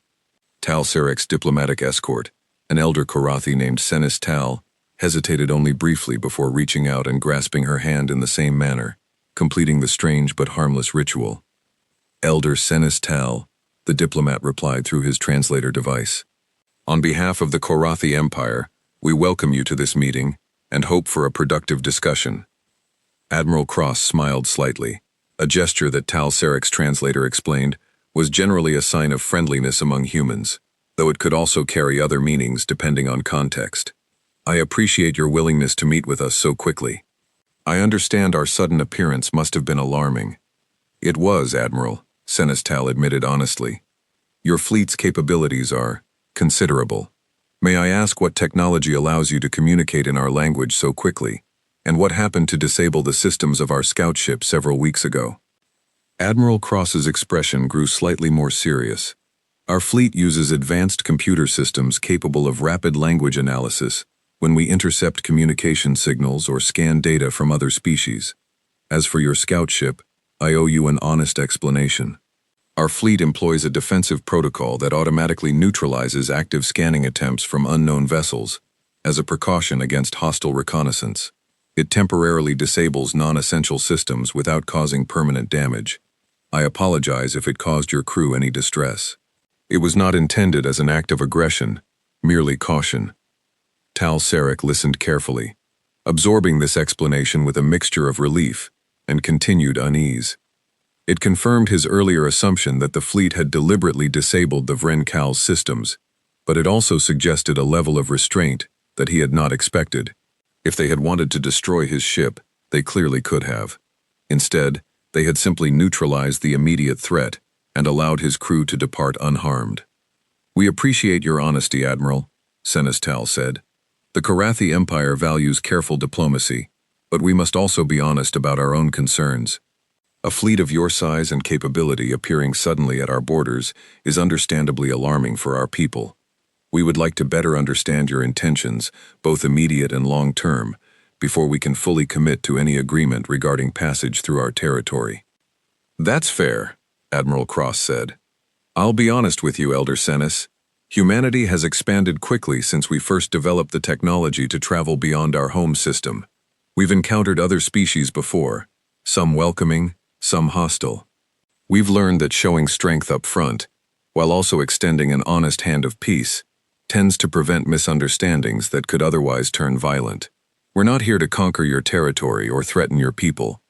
Tal Sarek's diplomatic escort, an elder Korathi named Senis Tal, hesitated only briefly before reaching out and grasping her hand in the same manner, completing the strange but harmless ritual. Elder Senis Tal, the diplomat replied through his translator device. On behalf of the Korathi Empire, we welcome you to this meeting and hope for a productive discussion. Admiral Cross smiled slightly, a gesture that Tal Sarek's translator explained was generally a sign of friendliness among humans, though it could also carry other meanings depending on context. I appreciate your willingness to meet with us so quickly. I understand our sudden appearance must have been alarming. It was, Admiral, Senis Tal admitted honestly. Your fleet's capabilities are considerable. May I ask what technology allows you to communicate in our language so quickly, and what happened to disable the systems of our scout ship several weeks ago? Admiral Cross's expression grew slightly more serious. Our fleet uses advanced computer systems capable of rapid language analysis when we intercept communication signals or scan data from other species. As for your scout ship, I owe you an honest explanation. Our fleet employs a defensive protocol that automatically neutralizes active scanning attempts from unknown vessels as a precaution against hostile reconnaissance. It temporarily disables non-essential systems without causing permanent damage. I apologize if it caused your crew any distress. It was not intended as an act of aggression, merely caution. Tal Sarek listened carefully, absorbing this explanation with a mixture of relief and continued unease. It confirmed his earlier assumption that the fleet had deliberately disabled the Vrenkal's systems, but it also suggested a level of restraint that he had not expected. If they had wanted to destroy his ship, they clearly could have. Instead, they had simply neutralized the immediate threat and allowed his crew to depart unharmed. We appreciate your honesty, Admiral, Senis Tal said. The Korathi Empire values careful diplomacy, but we must also be honest about our own concerns. A fleet of your size and capability appearing suddenly at our borders is understandably alarming for our people. We would like to better understand your intentions, both immediate and long-term, before we can fully commit to any agreement regarding passage through our territory. That's fair, Admiral Cross said. I'll be honest with you, Elder Senis. Humanity has expanded quickly since we first developed the technology to travel beyond our home system. We've encountered other species before, some welcoming, some hostile. We've learned that showing strength up front, while also extending an honest hand of peace, tends to prevent misunderstandings that could otherwise turn violent. We're not here to conquer your territory or threaten your people.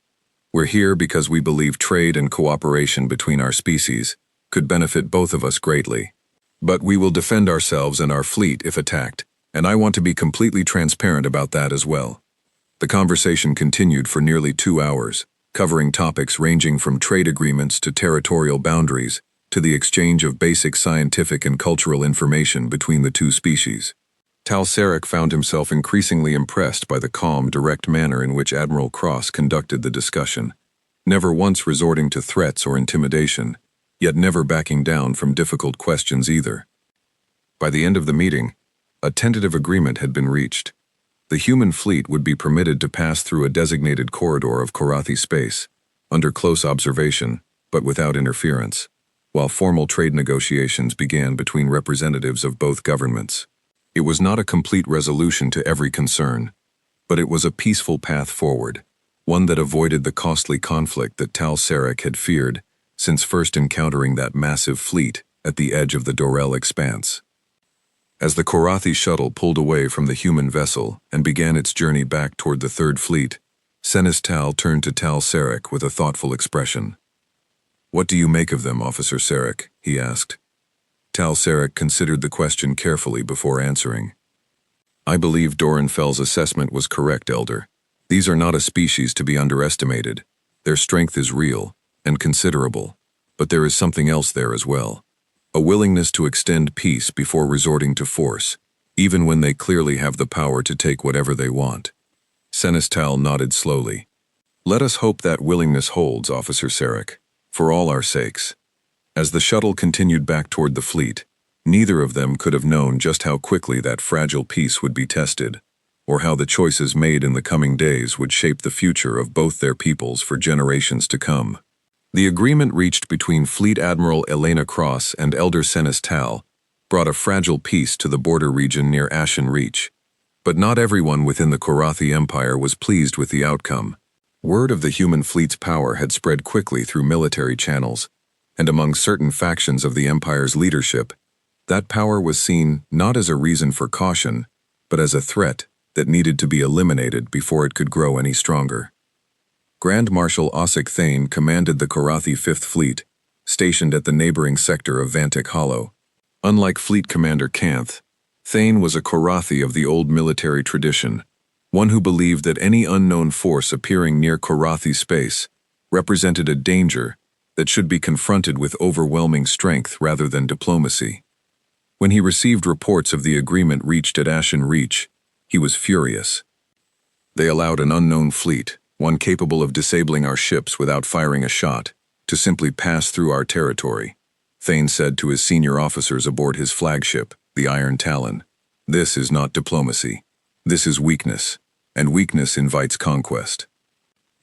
We're here because we believe trade and cooperation between our species could benefit both of us greatly. But we will defend ourselves and our fleet if attacked, and I want to be completely transparent about that as well. The conversation continued for nearly 2 hours, covering topics ranging from trade agreements to territorial boundaries, to the exchange of basic scientific and cultural information between the two species. Tal Sarek found himself increasingly impressed by the calm, direct manner in which Admiral Cross conducted the discussion, never once resorting to threats or intimidation, yet never backing down from difficult questions either. By the end of the meeting, a tentative agreement had been reached. The human fleet would be permitted to pass through a designated corridor of Korathi space, under close observation, but without interference, while formal trade negotiations began between representatives of both governments. It was not a complete resolution to every concern, but it was a peaceful path forward, one that avoided the costly conflict that Tal Sarek had feared since first encountering that massive fleet at the edge of the Dorel expanse. As the Korathi shuttle pulled away from the human vessel and began its journey back toward the Third Fleet, Senis Tal turned to Tal Sarek with a thoughtful expression. "What do you make of them, Officer Sarek?" he asked. Tal Sarek considered the question carefully before answering. "I believe Dorenfel's assessment was correct, Elder. These are not a species to be underestimated. Their strength is real and considerable, but there is something else there as well. A willingness to extend peace before resorting to force, even when they clearly have the power to take whatever they want." Senis Tal nodded slowly. "Let us hope that willingness holds, Officer Sarek, for all our sakes." As the shuttle continued back toward the fleet, neither of them could have known just how quickly that fragile peace would be tested, or how the choices made in the coming days would shape the future of both their peoples for generations to come. The agreement reached between Fleet Admiral Elena Cross and Elder Senis Tal brought a fragile peace to the border region near Ashen Reach, but not everyone within the Korathi Empire was pleased with the outcome. Word of the human fleet's power had spread quickly through military channels, and among certain factions of the Empire's leadership, that power was seen not as a reason for caution, but as a threat that needed to be eliminated before it could grow any stronger. Grand Marshal Osik Thane commanded the Korathi Fifth Fleet, stationed at the neighboring sector of Vantik Hollow. Unlike Fleet Commander Kanth, Thane was a Korathi of the old military tradition, one who believed that any unknown force appearing near Korathi space represented a danger that should be confronted with overwhelming strength rather than diplomacy. When he received reports of the agreement reached at Ashen Reach, he was furious. "They allowed an unknown fleet, one capable of disabling our ships without firing a shot, to simply pass through our territory," Thane said to his senior officers aboard his flagship, the Iron Talon. "This is not diplomacy. This is weakness, and weakness invites conquest."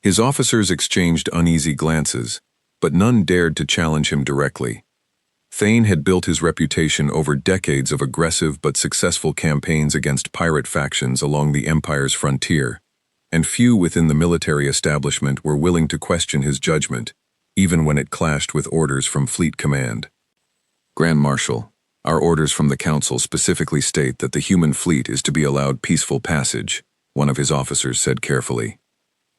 His officers exchanged uneasy glances, but none dared to challenge him directly. Thane had built his reputation over decades of aggressive but successful campaigns against pirate factions along the Empire's frontier, and few within the military establishment were willing to question his judgment, even when it clashed with orders from Fleet Command. "Grand Marshal, our orders from the Council specifically state that the human fleet is to be allowed peaceful passage," one of his officers said carefully.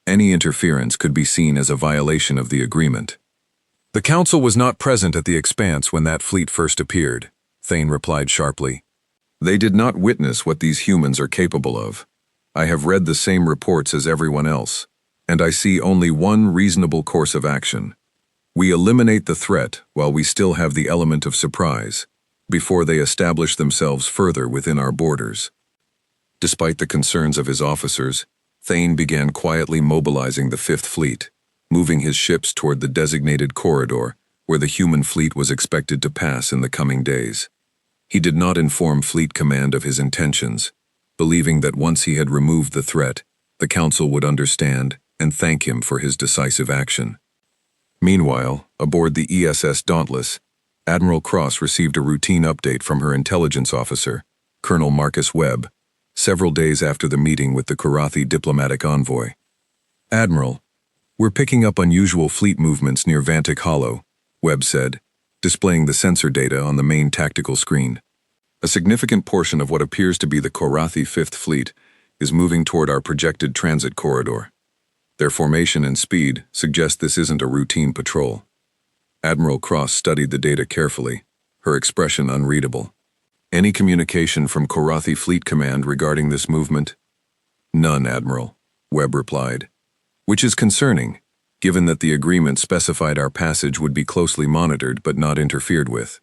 "Any interference could be seen as a violation of the agreement." "The Council was not present at the expanse when that fleet first appeared," Thane replied sharply. "They did not witness what these humans are capable of. I have read the same reports as everyone else, and I see only one reasonable course of action. We eliminate the threat while we still have the element of surprise, before they establish themselves further within our borders." Despite the concerns of his officers, Thane began quietly mobilizing the Fifth Fleet, moving his ships toward the designated corridor where the human fleet was expected to pass in the coming days. He did not inform Fleet Command of his intentions, believing that once he had removed the threat, the Council would understand and thank him for his decisive action. Meanwhile, aboard the ESS Dauntless, Admiral Cross received a routine update from her intelligence officer, Colonel Marcus Webb, several days after the meeting with the Korathi diplomatic envoy. "Admiral, we're picking up unusual fleet movements near Vantik Hollow," Webb said, displaying the sensor data on the main tactical screen. A significant portion of what appears to be the Korathi Fifth Fleet is moving toward our projected transit corridor. Their formation and speed suggest this isn't a routine patrol. Admiral Cross studied the data carefully, her expression unreadable. Any communication from Korathi Fleet Command regarding this movement? None, Admiral, Webb replied. Which is concerning, given that the agreement specified our passage would be closely monitored but not interfered with.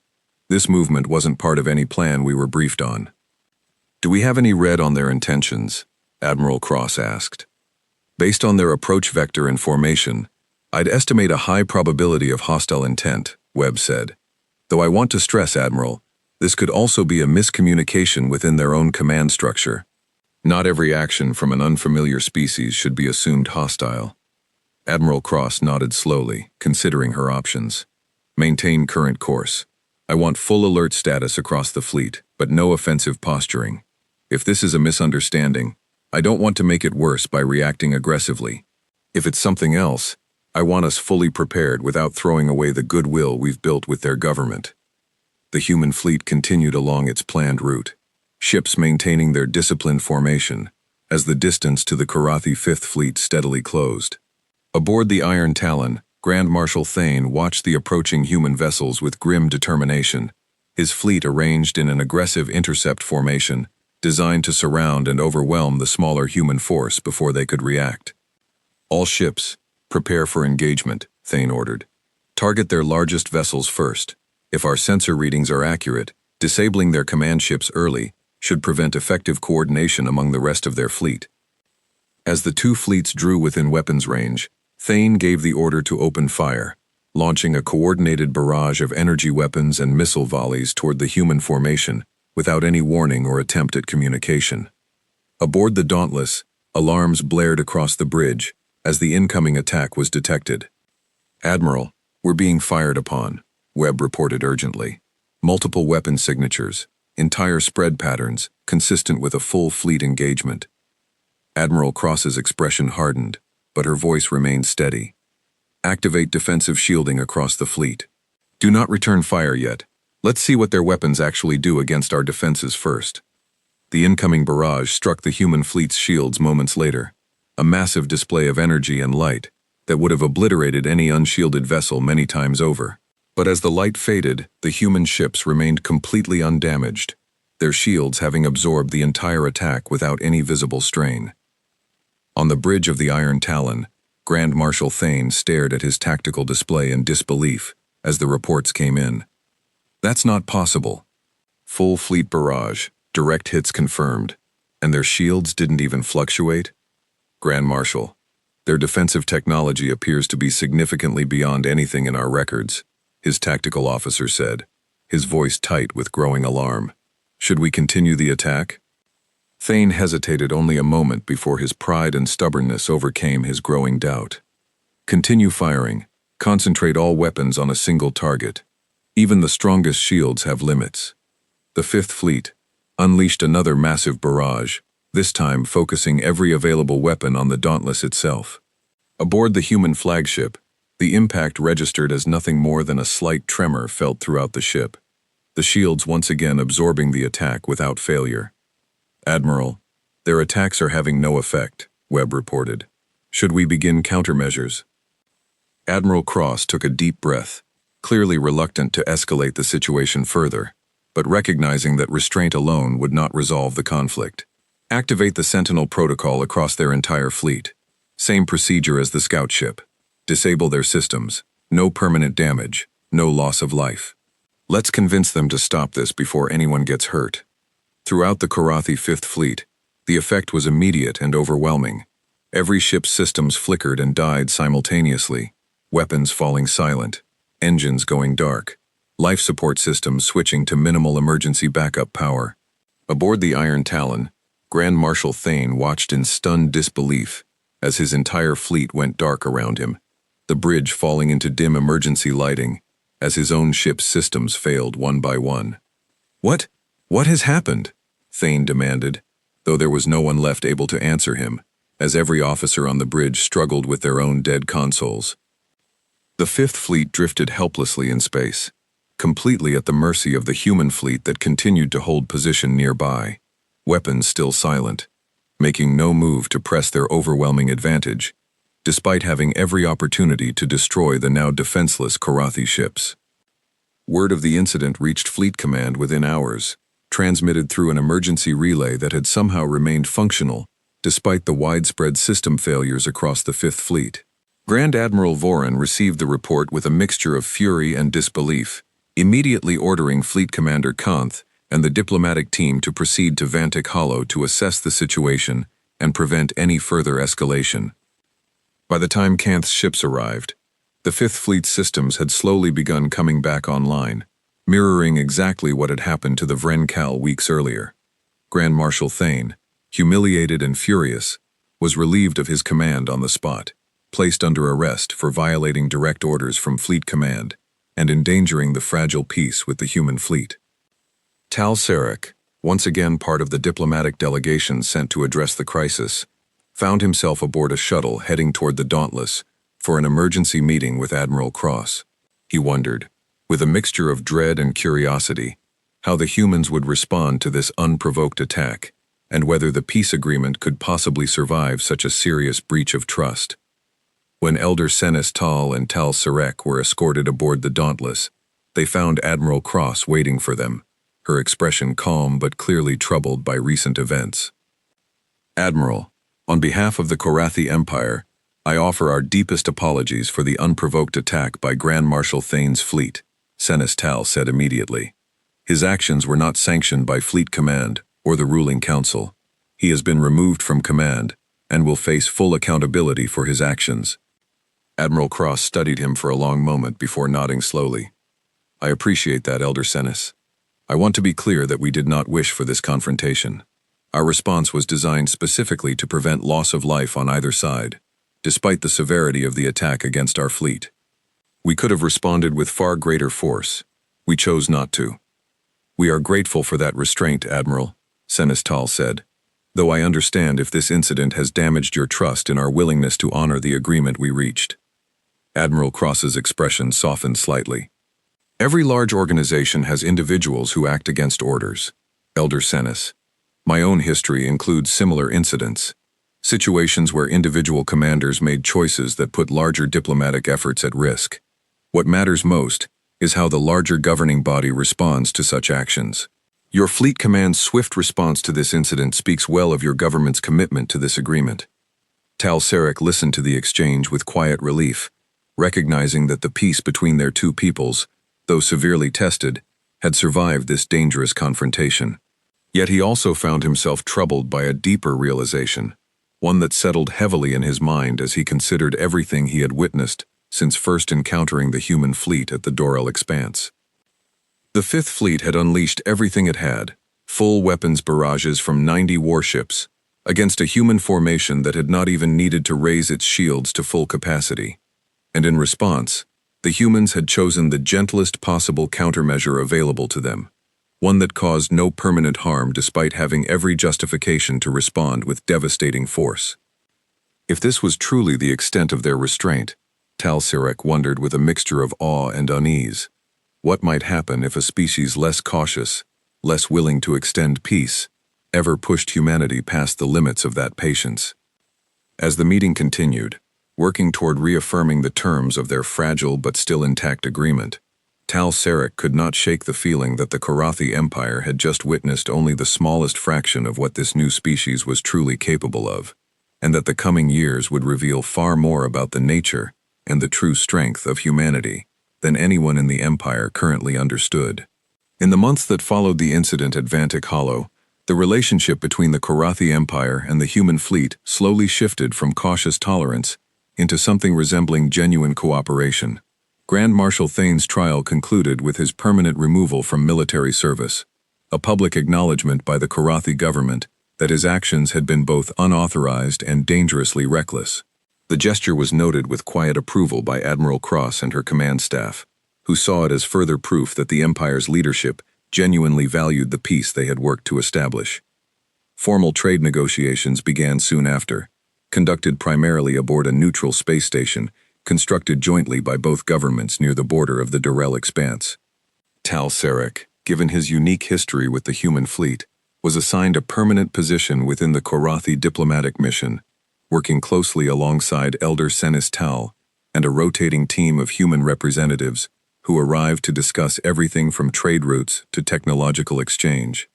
This movement wasn't part of any plan we were briefed on. Do we have any read on their intentions? Admiral Cross asked. Based on their approach vector and formation, I'd estimate a high probability of hostile intent, Webb said. Though I want to stress, Admiral, this could also be a miscommunication within their own command structure. Not every action from an unfamiliar species should be assumed hostile. Admiral Cross nodded slowly, considering her options. Maintain current course. I want full alert status across the fleet, but no offensive posturing. If this is a misunderstanding, I don't want to make it worse by reacting aggressively. If it's something else, I want us fully prepared without throwing away the goodwill we've built with their government. The human fleet continued along its planned route, ships maintaining their disciplined formation, as the distance to the Korathi Fifth Fleet steadily closed. Aboard the Iron Talon, Grand Marshal Thane watched the approaching human vessels with grim determination, his fleet arranged in an aggressive intercept formation, designed to surround and overwhelm the smaller human force before they could react. All ships, prepare for engagement, Thane ordered. Target their largest vessels first. If our sensor readings are accurate, disabling their command ships early should prevent effective coordination among the rest of their fleet. As the two fleets drew within weapons range, Thane gave the order to open fire, launching a coordinated barrage of energy weapons and missile volleys toward the human formation without any warning or attempt at communication. Aboard the Dauntless, alarms blared across the bridge as the incoming attack was detected. Admiral, we're being fired upon, Webb reported urgently. Multiple weapon signatures, entire spread patterns, consistent with a full fleet engagement. Admiral Cross's expression hardened, but her voice remained steady. Activate defensive shielding across the fleet. Do not return fire yet. Let's see what their weapons actually do against our defenses first. The incoming barrage struck the human fleet's shields moments later, a massive display of energy and light that would have obliterated any unshielded vessel many times over. But as the light faded, the human ships remained completely undamaged, their shields having absorbed the entire attack without any visible strain. On the bridge of the Iron Talon, Grand Marshal Thane stared at his tactical display in disbelief as the reports came in. That's not possible. Full fleet barrage, direct hits confirmed, and their shields didn't even fluctuate? Grand Marshal, their defensive technology appears to be significantly beyond anything in our records, his tactical officer said, his voice tight with growing alarm. Should we continue the attack? Thane hesitated only a moment before his pride and stubbornness overcame his growing doubt. Continue firing. Concentrate all weapons on a single target. Even the strongest shields have limits. The Fifth Fleet unleashed another massive barrage, this time focusing every available weapon on the Dauntless itself. Aboard the human flagship, the impact registered as nothing more than a slight tremor felt throughout the ship, the shields once again absorbing the attack without failure. Admiral, their attacks are having no effect, Webb reported. Should we begin countermeasures? Admiral Cross took a deep breath, clearly reluctant to escalate the situation further, but recognizing that restraint alone would not resolve the conflict. Activate the Sentinel protocol across their entire fleet. Same procedure as the scout ship. Disable their systems. No permanent damage. No loss of life. Let's convince them to stop this before anyone gets hurt. Throughout the Korathi Fifth Fleet, the effect was immediate and overwhelming. Every ship's systems flickered and died simultaneously, weapons falling silent, engines going dark, life support systems switching to minimal emergency backup power. Aboard the Iron Talon, Grand Marshal Thane watched in stunned disbelief as his entire fleet went dark around him, the bridge falling into dim emergency lighting as his own ship's systems failed one by one. What has happened? Thane demanded, though there was no one left able to answer him, as every officer on the bridge struggled with their own dead consoles. The Fifth Fleet drifted helplessly in space, completely at the mercy of the human fleet that continued to hold position nearby, weapons still silent, making no move to press their overwhelming advantage, despite having every opportunity to destroy the now defenseless Korathi ships. Word of the incident reached Fleet Command within hours, transmitted through an emergency relay that had somehow remained functional despite the widespread system failures across the Fifth Fleet. Grand Admiral Voren received the report with a mixture of fury and disbelief, immediately ordering Fleet Commander Kanth and the diplomatic team to proceed to Vantic Hollow to assess the situation and prevent any further escalation. By the time Kanth's ships arrived, the Fifth Fleet's systems had slowly begun coming back online, mirroring exactly what had happened to the Vrencal weeks earlier. Grand Marshal Thane, humiliated and furious, was relieved of his command on the spot, placed under arrest for violating direct orders from Fleet Command and endangering the fragile peace with the human fleet. Tal Sarek, once again part of the diplomatic delegation sent to address the crisis, found himself aboard a shuttle heading toward the Dauntless for an emergency meeting with Admiral Cross. He wondered, with a mixture of dread and curiosity, how the humans would respond to this unprovoked attack, and whether the peace agreement could possibly survive such a serious breach of trust. When Elder Senis Tal and Tal Sarek were escorted aboard the Dauntless, they found Admiral Cross waiting for them, her expression calm but clearly troubled by recent events. "Admiral, on behalf of the Korathi Empire, I offer our deepest apologies for the unprovoked attack by Grand Marshal Thane's fleet," Senis Tal said immediately. "His actions were not sanctioned by Fleet Command or the ruling council. He has been removed from command and will face full accountability for his actions." Admiral Cross studied him for a long moment before nodding slowly. "I appreciate that, Elder Senis. I want to be clear that we did not wish for this confrontation. Our response was designed specifically to prevent loss of life on either side, despite the severity of the attack against our fleet. We could have responded with far greater force. We chose not to. We are grateful for that restraint, Admiral," Senis Tal said, "though I understand if this incident has damaged your trust in our willingness to honor the agreement we reached." Admiral Cross's expression softened slightly. "Every large organization has individuals who act against orders, Elder Senis. My own history includes similar incidents, situations where individual commanders made choices that put larger diplomatic efforts at risk. What matters most is how the larger governing body responds to such actions. Your Fleet Command's swift response to this incident speaks well of your government's commitment to this agreement." Tal Sarek listened to the exchange with quiet relief, recognizing that the peace between their two peoples, though severely tested, had survived this dangerous confrontation. Yet he also found himself troubled by a deeper realization, one that settled heavily in his mind as he considered everything he had witnessed since first encountering the human fleet at the Dorel Expanse. The Fifth Fleet had unleashed everything it had, full weapons barrages from 90 warships, against a human formation that had not even needed to raise its shields to full capacity. And in response, the humans had chosen the gentlest possible countermeasure available to them, one that caused no permanent harm despite having every justification to respond with devastating force. If this was truly the extent of their restraint, Tal Sarek wondered with a mixture of awe and unease. What might happen if a species less cautious, less willing to extend peace, ever pushed humanity past the limits of that patience? As the meeting continued, working toward reaffirming the terms of their fragile but still intact agreement, Tal Sarek could not shake the feeling that the Korathi Empire had just witnessed only the smallest fraction of what this new species was truly capable of, and that the coming years would reveal far more about the nature and the true strength of humanity than anyone in the Empire currently understood. In the months that followed the incident at Vantic Hollow, the relationship between the Korathi Empire and the human fleet slowly shifted from cautious tolerance into something resembling genuine cooperation. Grand Marshal Thane's trial concluded with his permanent removal from military service, a public acknowledgement by the Korathi government that his actions had been both unauthorized and dangerously reckless. The gesture was noted with quiet approval by Admiral Cross and her command staff, who saw it as further proof that the Empire's leadership genuinely valued the peace they had worked to establish. Formal trade negotiations began soon after, conducted primarily aboard a neutral space station constructed jointly by both governments near the border of the Dorel Expanse. Tal Sarek, given his unique history with the human fleet, was assigned a permanent position within the Korathi diplomatic mission, working closely alongside Elder Senis Tal and a rotating team of human representatives who arrived to discuss everything from trade routes to technological exchange.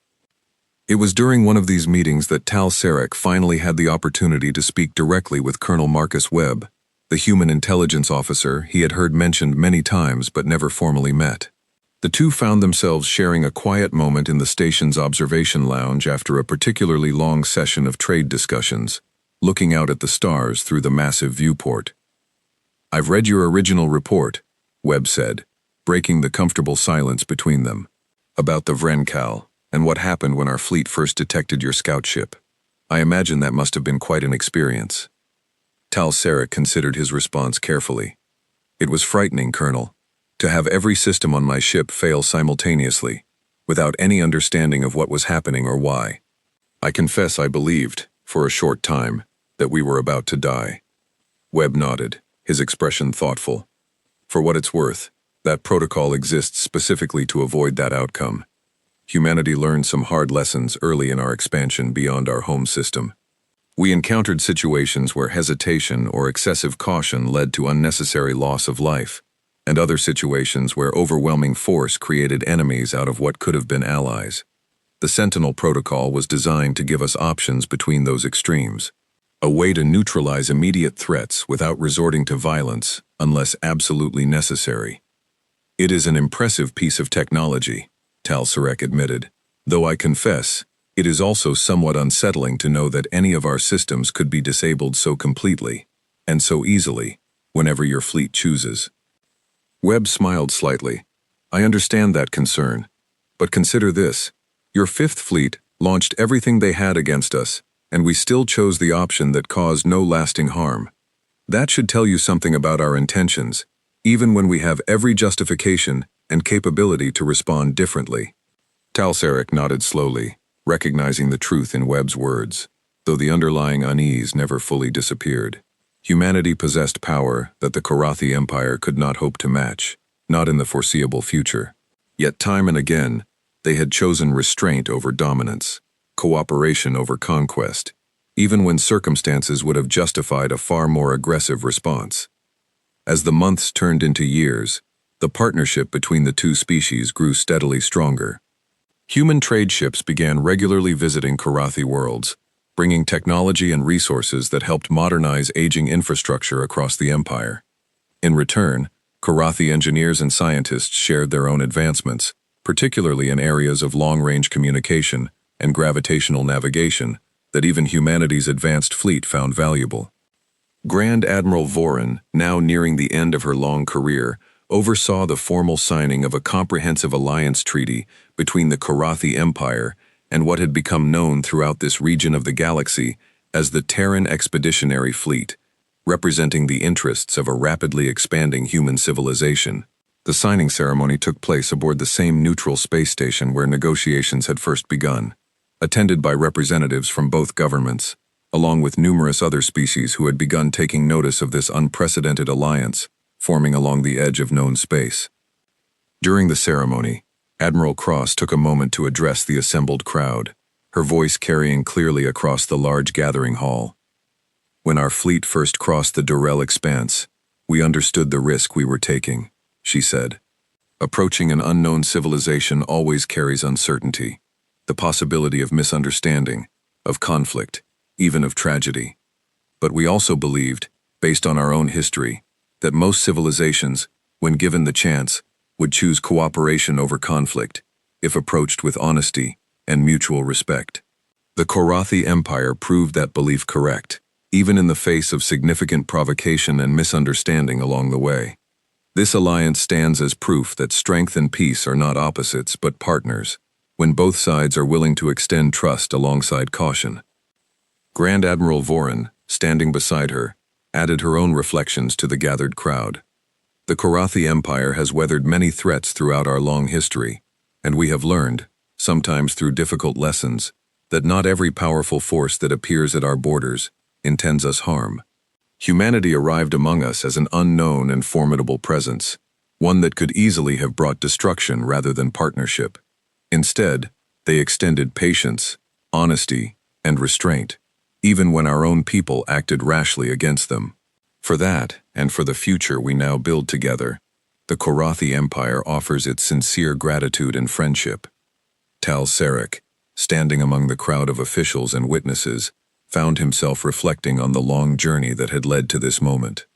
It was during one of these meetings that Tal Sarek finally had the opportunity to speak directly with Colonel Marcus Webb, the human intelligence officer he had heard mentioned many times but never formally met. The two found themselves sharing a quiet moment in the station's observation lounge after a particularly long session of trade discussions, looking out at the stars through the massive viewport. "I've read your original report," Webb said, breaking the comfortable silence between them, "about the Vrencal and what happened when our fleet first detected your scout ship. I imagine that must have been quite an experience." Tal Sarek considered his response carefully. "It was frightening, Colonel, to have every system on my ship fail simultaneously, without any understanding of what was happening or why. I confess I believed, for a short time, that we were about to die." Webb nodded, his expression thoughtful. "For what it's worth, that protocol exists specifically to avoid that outcome. Humanity learned some hard lessons early in our expansion beyond our home system. We encountered situations where hesitation or excessive caution led to unnecessary loss of life, and other situations where overwhelming force created enemies out of what could have been allies. The Sentinel Protocol was designed to give us options between those extremes, a way to neutralize immediate threats without resorting to violence unless absolutely necessary. It is an impressive piece of technology," Tal Sarek admitted, "though I confess, it is also somewhat unsettling to know that any of our systems could be disabled so completely, and so easily, whenever your fleet chooses." Webb smiled slightly. "I understand that concern, but consider this. Your Fifth Fleet launched everything they had against us, and we still chose the option that caused no lasting harm. That should tell you something about our intentions, even when we have every justification and capability to respond differently." Tal Sarek nodded slowly, recognizing the truth in Webb's words, though the underlying unease never fully disappeared. Humanity possessed power that the Korathi Empire could not hope to match, not in the foreseeable future. Yet time and again, they had chosen restraint over dominance, cooperation over conquest, even when circumstances would have justified a far more aggressive response. As the months turned into years, the partnership between the two species grew steadily stronger. Human trade ships began regularly visiting Korathi worlds, bringing technology and resources that helped modernize aging infrastructure across the empire. In return, Korathi engineers and scientists shared their own advancements, particularly in areas of long-range communication and gravitational navigation that even humanity's advanced fleet found valuable. Grand Admiral Voren, now nearing the end of her long career, oversaw the formal signing of a comprehensive alliance treaty between the Korathi Empire and what had become known throughout this region of the galaxy as the Terran Expeditionary Fleet, representing the interests of a rapidly expanding human civilization. The signing ceremony took place aboard the same neutral space station where negotiations had first begun, attended by representatives from both governments, along with numerous other species who had begun taking notice of this unprecedented alliance forming along the edge of known space. During the ceremony, Admiral Cross took a moment to address the assembled crowd, her voice carrying clearly across the large gathering hall. "When our fleet first crossed the Durrell Expanse, we understood the risk we were taking," she said. "Approaching an unknown civilization always carries uncertainty, the possibility of misunderstanding, of conflict, even of tragedy. But we also believed, based on our own history, that most civilizations, when given the chance, would choose cooperation over conflict, if approached with honesty and mutual respect. The Korathi Empire proved that belief correct, even in the face of significant provocation and misunderstanding along the way. This alliance stands as proof that strength and peace are not opposites but partners, when both sides are willing to extend trust alongside caution." Grand Admiral Voren, standing beside her, added her own reflections to the gathered crowd. "The Korathi Empire has weathered many threats throughout our long history, and we have learned, sometimes through difficult lessons, that not every powerful force that appears at our borders intends us harm. Humanity arrived among us as an unknown and formidable presence, one that could easily have brought destruction rather than partnership. Instead, they extended patience, honesty, and restraint, even when our own people acted rashly against them. For that, and for the future we now build together, the Korathi Empire offers its sincere gratitude and friendship. Tal Sarek, standing among the crowd of officials and witnesses, found himself reflecting on the long journey that had led to this moment.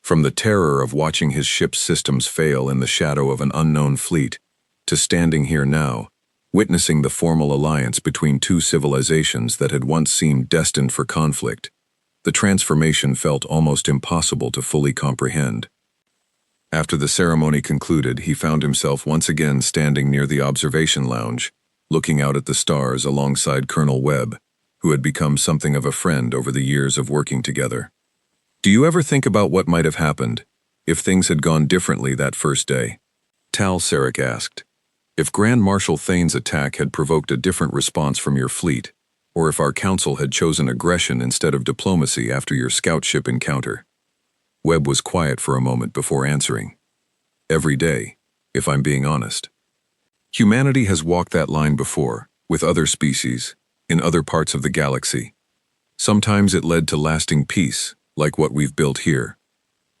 From the terror of watching his ship's systems fail in the shadow of an unknown fleet, to standing here now, witnessing the formal alliance between two civilizations that had once seemed destined for conflict, the transformation felt almost impossible to fully comprehend. After the ceremony concluded, he found himself once again standing near the observation lounge, looking out at the stars alongside Colonel Webb, who had become something of a friend over the years of working together. Do you ever think about what might have happened if things had gone differently that first day? Tal Sarek asked. If Grand Marshal Thane's attack had provoked a different response from your fleet, or if our council had chosen aggression instead of diplomacy after your scout ship encounter. Webb was quiet for a moment before answering. Every day, if I'm being honest. Humanity has walked that line before, with other species, in other parts of the galaxy. Sometimes it led to lasting peace, like what we've built here.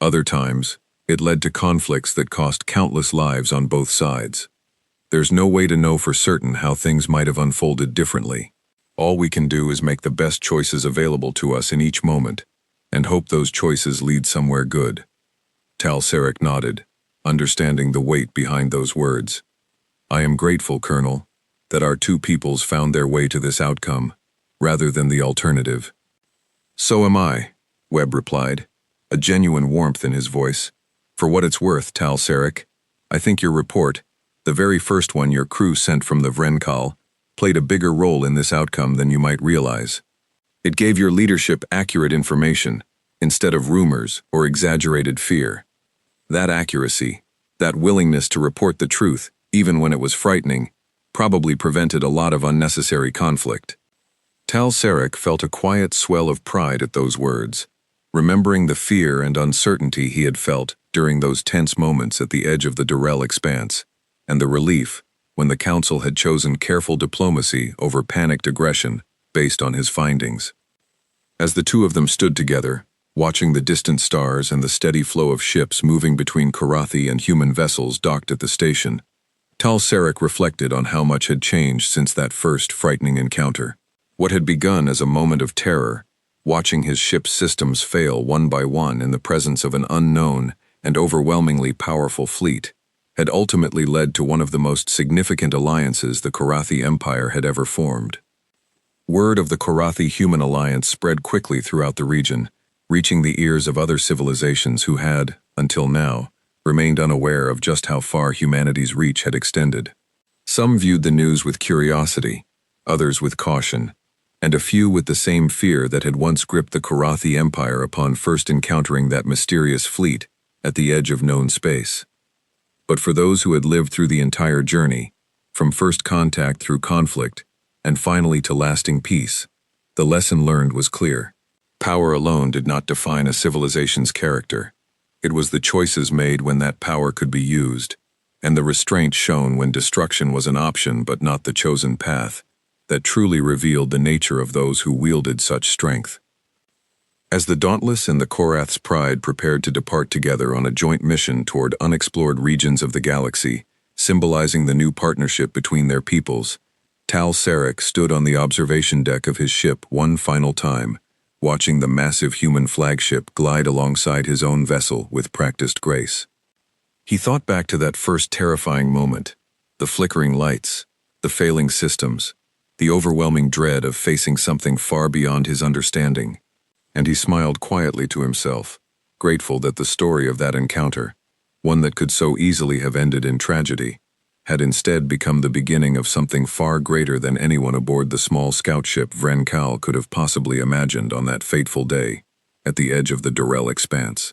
Other times, it led to conflicts that cost countless lives on both sides. There's no way to know for certain how things might have unfolded differently. All we can do is make the best choices available to us in each moment, and hope those choices lead somewhere good. Tal Sarek nodded, understanding the weight behind those words. I am grateful, Colonel, that our two peoples found their way to this outcome, rather than the alternative. So am I, Webb replied, a genuine warmth in his voice. For what it's worth, Tal Sarek, I think your report, the very first one your crew sent from the Vrenkal, played a bigger role in this outcome than you might realize. It gave your leadership accurate information, instead of rumors or exaggerated fear. That accuracy, that willingness to report the truth, even when it was frightening, probably prevented a lot of unnecessary conflict. Tal Sarek felt a quiet swell of pride at those words, remembering the fear and uncertainty he had felt during those tense moments at the edge of the Durrell expanse, and the relief when the Council had chosen careful diplomacy over panicked aggression based on his findings. As the two of them stood together, watching the distant stars and the steady flow of ships moving between Korathi and human vessels docked at the station, Tal Sarek reflected on how much had changed since that first frightening encounter. What had begun as a moment of terror, watching his ship's systems fail one by one in the presence of an unknown and overwhelmingly powerful fleet, had ultimately led to one of the most significant alliances the Korathi Empire had ever formed. Word of the Korathi-Human alliance spread quickly throughout the region, reaching the ears of other civilizations who had, until now, remained unaware of just how far humanity's reach had extended. Some viewed the news with curiosity, others with caution, and a few with the same fear that had once gripped the Korathi Empire upon first encountering that mysterious fleet at the edge of known space. But for those who had lived through the entire journey, from first contact through conflict, and finally to lasting peace, the lesson learned was clear. Power alone did not define a civilization's character. It was the choices made when that power could be used, and the restraint shown when destruction was an option but not the chosen path, that truly revealed the nature of those who wielded such strength. As the Dauntless and the Korath's Pride prepared to depart together on a joint mission toward unexplored regions of the galaxy, symbolizing the new partnership between their peoples, Tal Sarek stood on the observation deck of his ship one final time, watching the massive human flagship glide alongside his own vessel with practiced grace. He thought back to that first terrifying moment, the flickering lights, the failing systems, the overwhelming dread of facing something far beyond his understanding, and he smiled quietly to himself, grateful that the story of that encounter, one that could so easily have ended in tragedy, had instead become the beginning of something far greater than anyone aboard the small scout ship Vrenkal could have possibly imagined on that fateful day, at the edge of the Durrell expanse.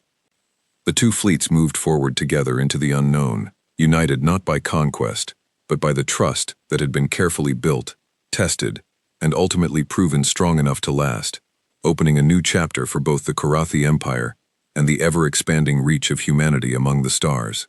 The two fleets moved forward together into the unknown, united not by conquest, but by the trust that had been carefully built, tested, and ultimately proven strong enough to last, opening a new chapter for both the Korathi Empire and the ever-expanding reach of humanity among the stars.